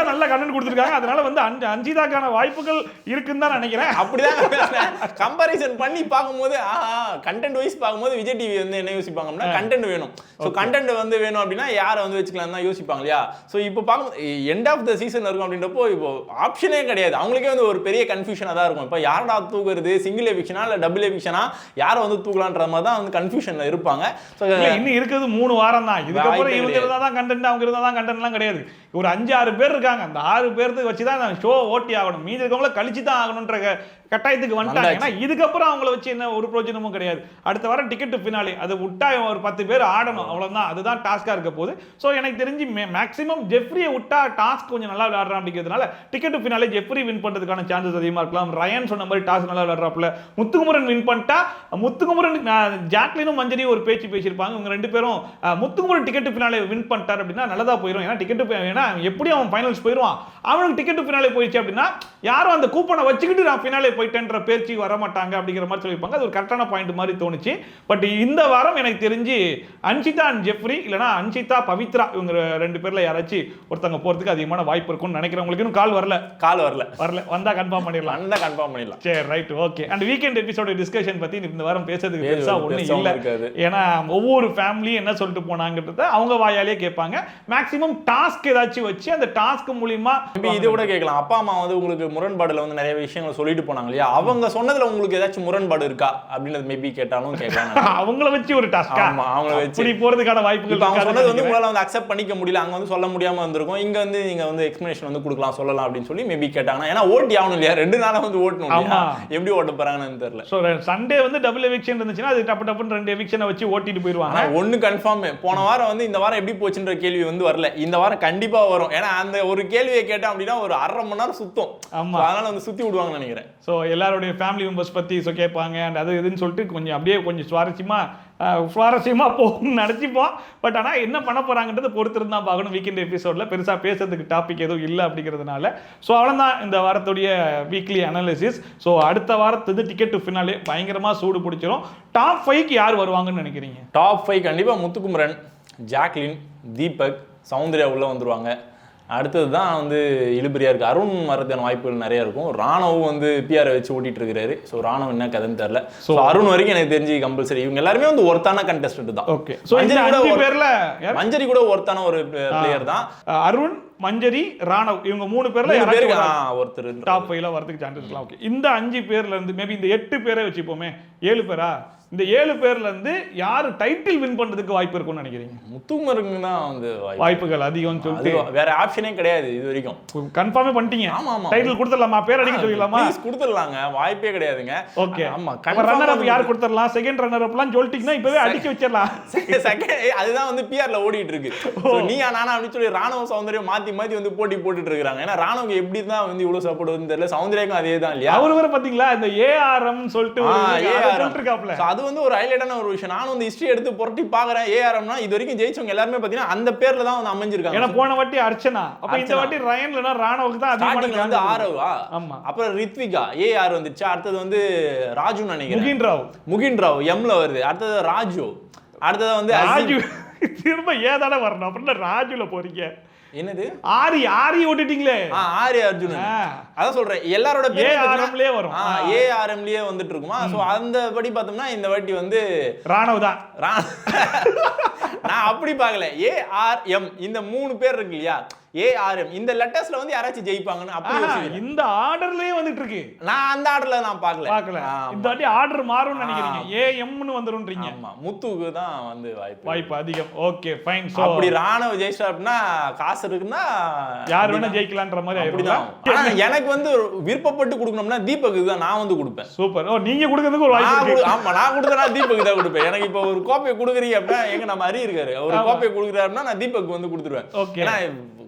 நல்ல கண்டென்ட் கொடுத்துருக்காங்க, அதனால வந்து அன்ஷிதாக்கான வாய்ப்புகள் இருக்குன்னு தான் நினைக்கிறேன்.
அப்படிதான் கம்பேரிசன் பண்ணி பார்க்கும்போது கண்டென்ட் வைஸ் பார்க்கும்போது விஜய் டிவி வந்து என்ன யோசிப்பாங்கன்னா கண்டென்ட் வேணும். ஸோ கண்டென்ட் வந்து வேணும் அப்படின்னா யாரை வந்து வச்சுக்கலாம் தான் யோசிப்பாங்க இல்லையா? ஸோ இப்போ பார்க்கும்போது எண்ட் ஆஃப் த சீசன் இருக்கும் அப்படின்றப்போ இப்போ ஆப்ஷனே கிடையாது. அவங்களுக்கே வந்து ஒரு பெரிய கன்ஃபியூஷனாக தான் இருக்கும். இப்போ யாரடா தூக்குறது, சிங்கிள் எவிக்ஷனா இல்லை டபுள் எவிக்ஷனா, யாரை வந்து தூக்கலான்ற மாதிரி தான் வந்து கன்ஃபியூஷன்ல இருப்பாங்க.
இன்னும் இருக்கிறது 3 வாரம் தான். இதுக்கப்புறம் இவங்க இருந்தா தான் கண்டென்ட், அவங்க இருந்தா தான் கண்டென்ட்லாம் கிடையாது. ஒரு 5-6 பேர் இருக்காங்க. அந்த 6 பேருக்கு வச்சு தான் ஷோ ஓட்டி ஆகணும். மீதி இருக்கவங்கள கழிச்சு தான் ஆகணும்ன்ற கட்டாயத்துக்கு வந்துட்டாங்க. ஏன்னா இதுக்கப்புறம் அவங்கள வச்சு என்ன ஒரு பிரயோஜனமும் கிடையாது. அடுத்த வாரம் டிக்கெட் ஃபினாலே அது விட்டா ஒரு 10 பேர் ஆடணும், அவ்வளவுதான். அதுதான் டாஸ்கா இருக்க போகுது. ஸோ எனக்கு தெரிஞ்சு மேக்ஸிமம் ஜெஃப்ரியை விட்டா டாஸ்க் கொஞ்சம் நல்லா விளையாடுறான் அப்படிங்கிறதுனால டிக்கெட் ஃபினாலே ஜெஃப்ரி வின் பண்றதுக்கான சான்சஸ் அதிகமா இருக்கலாம். ரயன் சொன்ன மாதிரி டாஸ்க் நல்லா விளையாடுறாப்புல. முத்துக்குமரன் வின் பண்ணிட்டா, முத்துக்குமரன் ஜாக்லினும் மஞ்சரியும் ஒரு பேச்சு பேசியிருப்பாங்க. இவங்க 2 பேரும் முத்துக்குமரன் டிக்கெட் ஃபினாலே வின் பண்ணிட்டார் அப்படின்னா நல்லதா போயிடும். ஏன்னா டிக்கெட் எப்படி அவன் ஃபைனல்ஸ் போயிடுவான். அவனுக்கு டிக்கெட் ஃபினாலே போயிடுச்சு அப்படின்னா யாரும் அந்த கூப்பனை வச்சுக்கிட்டு நான் ஃபினாலே போயிட்டேன்ற பேச்சு வர மாட்டாங்க அப்படிங்கிற மாதிரி சொல்லியிருப்பாங்க. அது ஒரு கரெக்டான பாயிண்ட் மாதிரி தோணுச்சு. பட் இந்த வாரம் எனக்கு தெரிஞ்சு அன்ஷிதா அண்ட் ஜெஃப்ரி இல்லைனா அன்ஷிதா பவித்ரா இவங்க 2 பேர்ல யாராச்சும் ஒருத்தங்க போறதுக்கு அதிகமான வாய்ப்பு இருக்கும்னு நினைக்கிறேன். உங்களுக்கு இன்னும் கால் வரல வந்தா கன்ஃபார்ம் பண்ணிடலாம். சரி, right, okay. And weekend episode discussion பத்தி இந்த வாரம் பேசுறதுக்கு பெருசா ஒண்ணு இல்ல. ஏன்னா ஒவ்வொரு ஃபேமிலியும் என்ன சொல்லிட்டு போனாங்கன்றத அவங்க வாயாலே கேட்பாங்க. மேக்ஸிமம் டாஸ்க் ஏதாச்சும் வச்சு அந்த டாஸ்க் மூலமா
இது கூட கேட்கலாம். அப்பா அம்மா வந்து உங்களுக்கு முரண்பாடுல வந்து நிறைய விஷயங்கள் சொல்லிட்டு போனாங்க இல்லையா? அவங்க சொன்னதுல உங்களுக்கு ஏதாச்சும் முரண்பாடு இருக்கா அப்படின்னு மேபி கேட்டாலும் கேட்கலாம்.
அவங்கள வச்சு ஒரு டாஸ்க், அவங்கள வச்சு இப்படி போறதுக்கான வாய்ப்புகள்.
அவங்க சொன்னது வந்து உங்களால வந்து அக்செப்ட் பண்ணிக்க முடியல, அங்க வந்து சொல்ல முடியாம வந்திருக்கும். இங்க வந்து நீங்க வந்து எக்ஸ்பிளனேஷன் வந்து கொடுக்கலாம், சொல்லலாம் அப்படின்னு சொல்லி மேபி கேட்டாங்கன்னா, ஏன்னா ஓட்டி ஆகணும் இல்லையா? 2 நாளா வந்து ஓட்டணும் இல்லையா? எப்படி ஓட்ட போறாங்கன்னு தெரியல.
சோ சண்டே வந்து டபுள் எவிக்ஷன் இருந்துச்சுன்னா அது டப்பு டப்புன்னு 2 எவிக்ஷனை வச்சு ஓட்டிட்டு போயிடுவாங்க.
ஒன்னு கன்ஃபார்ம், போன வாரம் வந்து இந்த வாரம் எப்படி போச்சுன்ற கேள்வி வந்து வரல. இந்த வாரம் கண்டிப்பா வரும். ஏன்னா அந்த ஒரு கேள்வியை கேட்டோம் அப்படின்னா ஒரு 1/2 மணி நேரம் சுத்தம். அதனால வந்து சுத்தி விடுவாங்கன்னு நினைக்கிறேன்.
ஸோ எல்லாருடைய ஃபேமிலி மெம்பர்ஸ் பத்தி கேட்பாங்க. அண்ட் அது இதுன்னு சொல்லிட்டு கொஞ்சம் சுவாரஸ்யமா போகணும்னு நினச்சிப்போம். பட் ஆனால் என்ன பண்ண போறாங்கன்றது பொறுத்திருந்து தான் பார்க்கணும். வீக்கெண்ட் எபிசோட்ல பெருசா பேசுறதுக்கு டாபிக் எதுவும் இல்லை அப்படிங்கிறதுனால. ஸோ அவ்வளோதான் இந்த வாரத்துடைய வீக்லி அனாலிசிஸ். ஸோ அடுத்த வாரத்து டிக்கெட் டு ஃபினாலே பயங்கரமா சூடு பிடிச்சிரும். டாப் 5க்கு யார் வருவாங்கன்னு நினைக்கிறீங்க?
டாப் 5 கண்டிப்பா முத்துக்குமரன், ஜாக்லின், தீபக், சௌந்தர்யா உள்ள வந்துருவாங்க. அடுத்தது தான் வந்து இழுபறியா இருக்கு. அருண் வரதுக்கான வாய்ப்புகள் நிறைய இருக்கும். ராணுவும் வந்து பிஆரை வச்சு ஓட்டிட்டு இருக்காரு. ஸோ ராணுவ என்ன கதைன்னு தெரியல. ஸோ அருண் வரைக்கும் எனக்கு தெரிஞ்சு கம்பல்சரி. இவங்க எல்லாருமே வந்து ஒருத்தான கண்டெஸ்டன்ட் தான்.
ஓகே. ஸோ
மஞ்சரி கூட ஒருத்தான ஒரு பிளேயர் தான்.
அருண், மஞ்சரி, ராணவ் இவங்க 3 பேர்ல
ஒருத்தர்
டாப் 5ல வரதுக்கு சான்சஸ் இருக்கலாம். ஓகே. இந்த 5 பேர்ல இருந்து மேபி இந்த 8 பேரை வச்சுப்போமே, 7 பேரா? இந்த 7 பேர்ல இருந்து யாரு டைட்டில் வின் பண்றதுக்கு வாய்ப்பு இருக்கும்னு நினைக்கிறீங்க?
முத்துக்குமரனுக்கு தான் வந்து
வாய்ப்புகள் அதிகம்னு சொல்லிட்டு
வேற ஆப்ஷனே கிடையாது இது வரைக்கும்.
கன்ஃபார்மே பண்ணிட்டீங்க.
ஆமா ஆமா.
டைட்டில் கொடுத்துடலாமா? பேர் அடிக்க சொல்லிடலாமா?
ப்ளீஸ் கொடுத்துடலாங்க, வாய்ப்பே கிடையாதுங்க.
ஓகே.
ஆமா.
ரன்னர் அப் யார் கொடுத்துடலாம், செகண்ட் ரன்னர் அப்லாம் சொல்லிட்டீங்கன்னா இப்பவே அடிச்சு வச்சிடலாம்.
அதுதான் வந்து பிஆர்ல ஓடிட்டு இருக்கு. நீயா நானா அப்படின்னு சொல்லி ராணுவ சௌந்தர்யம் மாத்தி மாத்தி வந்து போட்டி போட்டுட்டு இருக்காங்க. ஏன்னா ராணுவ எப்படி தான் வந்து இவ்வளவு சப்போர்ட் வந்து தெரியல. சௌந்தர்யாக்கும் அதே தான் இல்லையா?
அவரு வேற பாத்தீங்களா இந்த ஏஆர்எம் சொல்லிட்டு இருக்காப்ல.
அது வந்து ஒரு ஹைலைட்டான ஒரு விஷயம். நானும் வந்து ஹிஸ்டரி எடுத்து புரட்டி பாக்குறேன். ஏஆர்எம்னா இது வரைக்கும் ஜெயிச்சவங்க எல்லாருமே பாத்தீங்கன்னா அந்த பேர்ல தான் வந்து அமைஞ்சிருக்காங்க.
ஏன்னா போன வாட்டி அர்ச்சனா, அப்ப இந்த வாட்டி ரயன் இல்லனா ராணவுக்கு தான் அதிகமான
வந்து ஆரவா.
ஆமா.
அப்புறம் ரித்விகா ஏஆர் வந்துச்சு. அடுத்தது வந்து ராஜு நினைக்கிறேன். முகின் ராவ் எம்ல வருது. அடுத்தது ராஜு. அடுத்தது வந்து
ராஜு. திரும்ப ஏதான வரணும். அப்புறம் ராஜுல போறீங்க.
என்னது
ஆரி ஓட்டிட்டீங்களே?
ஆரி அர்ஜுனன். அதான் சொல்றேன் எல்லாரோட பேர்
ஏஆர்எம்லயே வரும்.
ஏஆர்எம்லயே வந்துட்டு இருக்குமா. சோ அந்த படி பார்த்தோம்னா இந்த வாட்டி வந்து
ராணவ் தான்.
நான் அப்படி பார்க்கல. ஏஆர்எம் இந்த 3 பேர் இருக்கு இல்லையா, ஏஆர்எம் இந்த லெட்டர்ஸ்ல வந்து யாராச்சும் ஜெயிப்பாங்கன்னு அப்படி
இந்த ஆர்டர்லயே வந்துட்டு இருக்கு.
நான் அந்த ஆர்டர்ல நான் பார்க்கல.
இந்த வாட்டி ஆர்டர் மாறும்னு நினைக்கிறீங்க. ஏஎம்னு வந்துரும்ன்றீங்க.
ஆமா, முத்துக்கு தான் வந்து வாய்ப்பு
அதிகம். Okay fine. சோ
அப்படி ராணவ ஜெயிச்சா அப்படினா காசு இருக்குன்னா
யார் வேணா ஜெயிக்கலாம்ன்ற மாதிரி
அப்படிதான். ஆனா எனக்கு வந்து விருப்பப்பட்டு கொடுக்கணும்னா தீபக்கு தான் நான் வந்து கொடுப்பேன்.
சூப்பர். ஓ நீங்க கொடுக்கிறதுக்கு ஒரு வாய்ப்பு இருக்கு.
ஆமா, நான் கொடுத்தா தீபக்கு தான் கொடுப்பேன். எனக்கு இப்போ ஒரு கோப்பை கொடுக்குறீங்க அப்படின்னா எங்க நம்ம அரி இருக்காரு, ஒரு கோப்பை கொடுக்குறாருன்னா நான் தீபக்கு வந்து கொடுத்துருவேன். ஏன்னா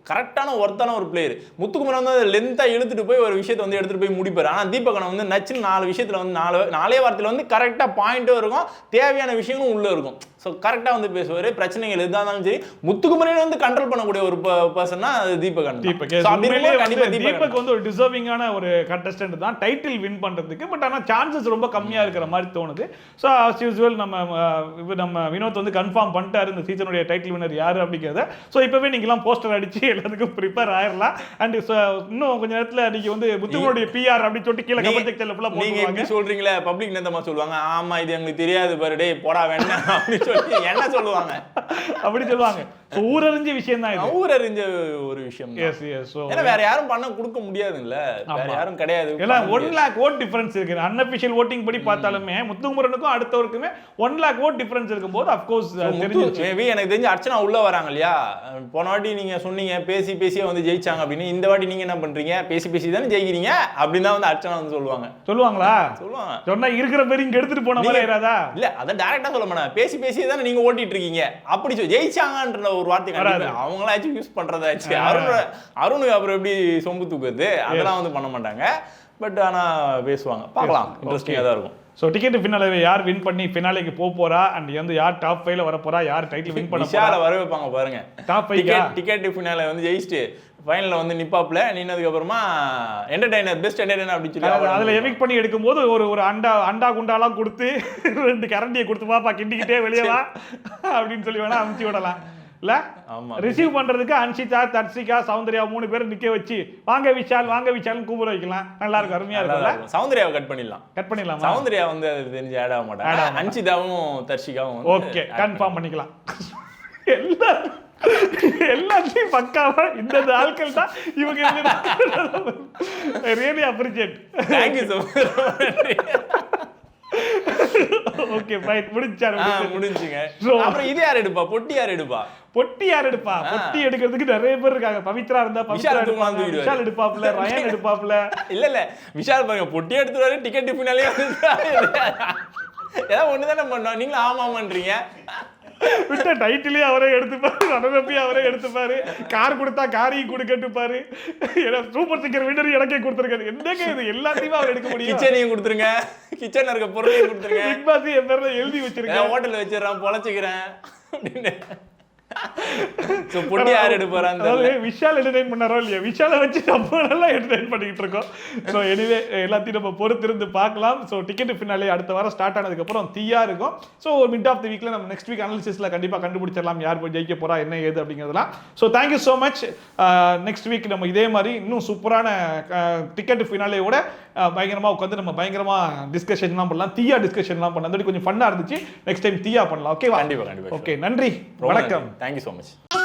கரெக்டான ஒர்த்தான ஒரு பிளேயர். முத்துக்குமரன் வந்து லென்த்தா இழுத்துட்டு போய் ஒரு விஷயத்தை வந்து எடுத்துட்டு போய் முடிப்பாரு. ஆனா தீபகனை வந்து நச்சுன்னு 4 விஷயத்துல வந்து நாலே வாரத்துல வந்து கரெக்டா பாயிண்ட்டும் இருக்கும், தேவையான விஷயங்களும் உள்ள இருக்கும். ஸோ கரெக்டாக வந்து பேசுவார். பிரச்சனைகள் எதாக இருந்தாலும் சரி முத்துக்குமரன் வந்து கண்ட்ரோல் பண்ணக்கூடிய ஒரு பர்சன்னா அது தீபகன்.
தீபக் வந்து ஒரு டிசர்விங்கான ஒரு கண்டஸ்டன்ட் தான் டைட்டில் வின் பண்றதுக்கு. பட் ஆனால் சான்சஸ் ரொம்ப கம்மியா இருக்கிற மாதிரி தோணுது. ஸோ ஆஸ் யூஸ்வல் நம்ம வினோத் வந்து கன்ஃபார்ம் பண்ணிட்டாரு இந்த சீசனுடைய டைட்டில் வின்னர் யாரு அப்படிங்கிறத. ஸோ இப்பவே நீங்களாம் போஸ்டர் அடிச்சு எல்லாத்துக்கும் ப்ரிப்பேர் ஆயிடலாம். அண்ட் இன்னும் கொஞ்ச நேரத்தில் நீங்க வந்து முத்துக்குமரனுடைய பிஆர் அப்படின்னு சொல்லிட்டு கீழே கமெண்ட் செக்ஷன்ல ஃபுல்லா
நீங்க எப்படி சொல்றீங்களே, பப்ளிக் நேத்தமா சொல்லுவாங்க, ஆமா இது எங்களுக்கு தெரியாது பாரு டேய் போடா வேண்டாம் அப்படின்னு என்ன சொல்லுவாங்க,
அப்படி சொல்லுவாங்க. ஊரறிஞ்ச விஷயம் தான் இது.
ஊரறிஞ்ச ஒரு விஷயம்.
S S. சோ
ஏன்னா வேற யாரும் பண்ண கொடுக்க முடியாதுல்ல, வேற யாரும் கிடையாது.
எல்லாம் 1 lakh vote டிஃபரன்ஸ் இருக்கு. அன்அபிஷியல் voting படி பார்த்தாலுமே முத்துக்குமரனுக்கும் அடுத்தவருக்குமே 1 lakh vote டிஃபரன்ஸ் இருக்கும்போது ஆஃப் கோர்ஸ் தெரிஞ்சிச்சு.
மேபி எனக்கு தெரிஞ்சு அர்ச்சனா உள்ள வராங்க இல்லையா. போன வாட்டி நீங்க சொன்னீங்க பேசி பேசியே வந்து ஜெயிச்சாங்க அப்படின்னு. இந்த வாட்டி நீங்க என்ன பண்றீங்க, பேசி பேசி தானே ஜெயிக்கிறீங்க அப்படின்னு தான் வந்து அர்ச்சனா வந்து சொல்லுவாங்களா? சொல்லுவாங்க.
சொன்னா இருக்கிற பேர் இங்க எடுத்துட்டு போன மாதிரி ஆயிராதா?
இல்ல அத டைரக்டா சொல்ல மாட்டேன். பேசி பேசியே தானே நீங்க ஓட்டிட்டு இருக்கீங்க அப்படி ஜெயிச்சாங்கன்ற ஒரு வார்த்தை அவங்களாச்சும் யூஸ் பண்றதாச்சு. அருணுக்கு அப்புறம் எப்படி சொம்பு தூக்குறது அதெல்லாம் வந்து பண்ண மாட்டாங்க. பட் ஆனா பேசுவாங்க, பார்க்கலாம். இன்ட்ரெஸ்டிங்கா தான் இருக்கும்.
சோ டிக்கெட் ஃபினாலே யார் வின் பண்ணி ஃபினாலேக்கு போறா அண்ட் வந்து யார் டாப் 5ல வர போறா, யார் டைட்டில் வின் பண்ண போறா,
விஷால வர வைப்பாங்க பாருங்க. டாப் 5 டிக்கெட் ஃபினாலே வந்து ஜெயிச்சிட்டு ஃபைனல்ல வந்து நிப்பாப்ல நின்னதுக்கு அப்புறமா என்டர்டெய்னர் பெஸ்ட் என்டர்டெய்னர் அப்படி சொல்லி
அதுல எவிக் பண்ணி எடுக்கும்போது ஒரு அண்டா குண்டாலாம் கொடுத்து 2 கரண்டியை கொடுத்து பாப்பா கிண்டிக்கிட்டே வெளியே வா அப்படின்னு சொல்லி வேணா அமுத்தி விடலாம் இல்ல. ரிசீவ் பண்றதுக்கு அன்ஷிதா, தர்ஷிகா, சௌந்தர்யா 3 பேர் நிக்க வச்சு வாங்க விஷால் கூப்பிட வைக்கலாம். நல்லா இருக்கும், அருமையா இருக்கும்.
சௌந்தர்யாவை கட் பண்ணிடலாம். சௌந்தர்யா வந்து அது தெரிஞ்சு ஆட் ஆக மாட்டாங்க. அன்ஷிதாவும் தர்ஷிகாவும்
ஓகே கன்ஃபார்ம் பண்ணிக்கலாம். எல்லாத்தையும் பக்காவா இந்த ஆட்கள் தான் இவங்க. Really appreciate.
Thank you so much.
Okay fine
முடிஞ்சுங்க. அப்புறம் இது யார் எடுப்பா, பொட்டி யார் எடுப்பா?
பொட்டி எடுக்கிறதுக்கு நிறைய பேர் இருக்காங்க. பவித்ரா இருந்தா விஷால் எடுப்பாப்ல, ரயன் எடுப்பாப்ல.
இல்ல விஷால் பாருங்க பொட்டி எடுத்துறாரு. டிக்கெட் ஃபினாலே ஏதாவது ஒண்ணுதானே பண்ணோம். நீங்களும் ஆமாமான்றீங்க.
விட்ட டைட்டிலே அவரே எடுத்துப்பாரு, ரனரப்பி அவரே எடுத்துப்பாரு, கார் கொடுத்தா காரையும் கொடுக்கட்டுப்பாரு. சூப்பர் சிங்கர் வின்னர் எனக்கே கொடுத்துருக்காரு. என்னங்க இது எல்லாத்தையும் அவர் எடுக்க முடியும்.
கிச்சனையும் கொடுத்துருங்க, கிச்சன்ல இருக்க பொருளையும் கொடுத்துருங்க.
பிக் பாஸ் என் பேர்ல எழுதி வச்சிருக்கேன்,
ஹோட்டல்ல வச்சிடறேன் பொழைச்சிக்கிறேன் அப்படின்னு. பொட்டி யார் எடுப்பாரு?
விஷால் என்டர்டெயின் பண்ணாரோ இல்லையா, விஷாலை வச்சு நம்ம நல்லா என்டர்டெயின் பண்ணிட்டு இருக்கோம். ஸோ எனிவே எல்லாத்தையும் நம்ம பொறுத்திருந்து பார்க்கலாம். ஸோ டிக்கெட் ஃபினாலே அடுத்த வாரம் ஸ்டார்ட் ஆனதுக்கு அப்புறம் தீயா இருக்கும். ஸோ ஒரு மிட் ஆஃப் தி வீக்ல நம்ம நெக்ஸ்ட் வீக் அனாலிசிஸ்ல கண்டிப்பா கண்டுபிடிச்சிடலாம் யார் போய் ஜெயிக்க போறா என்ன ஏது அப்படிங்கிறதுலாம். So thank you so much. Next week நம்ம இதே மாதிரி இன்னும் சூப்பரான டிக்கெட் ஃபினாலேயோட பயங்கரமா உட்காந்து நம்ம பயங்கரமா டிஸ்கஷன்லாம் பண்ணலாம், தீயா டிஸ்கஷன்லாம் பண்ணலாம். கொஞ்சம் ஃபன்னா இருந்துச்சு. நெக்ஸ்ட் டைம் தீயா பண்ணலாம். ஓகேவா?
கண்டிப்பா.
ஓகே, நன்றி, வணக்கம்.
Thank you so much.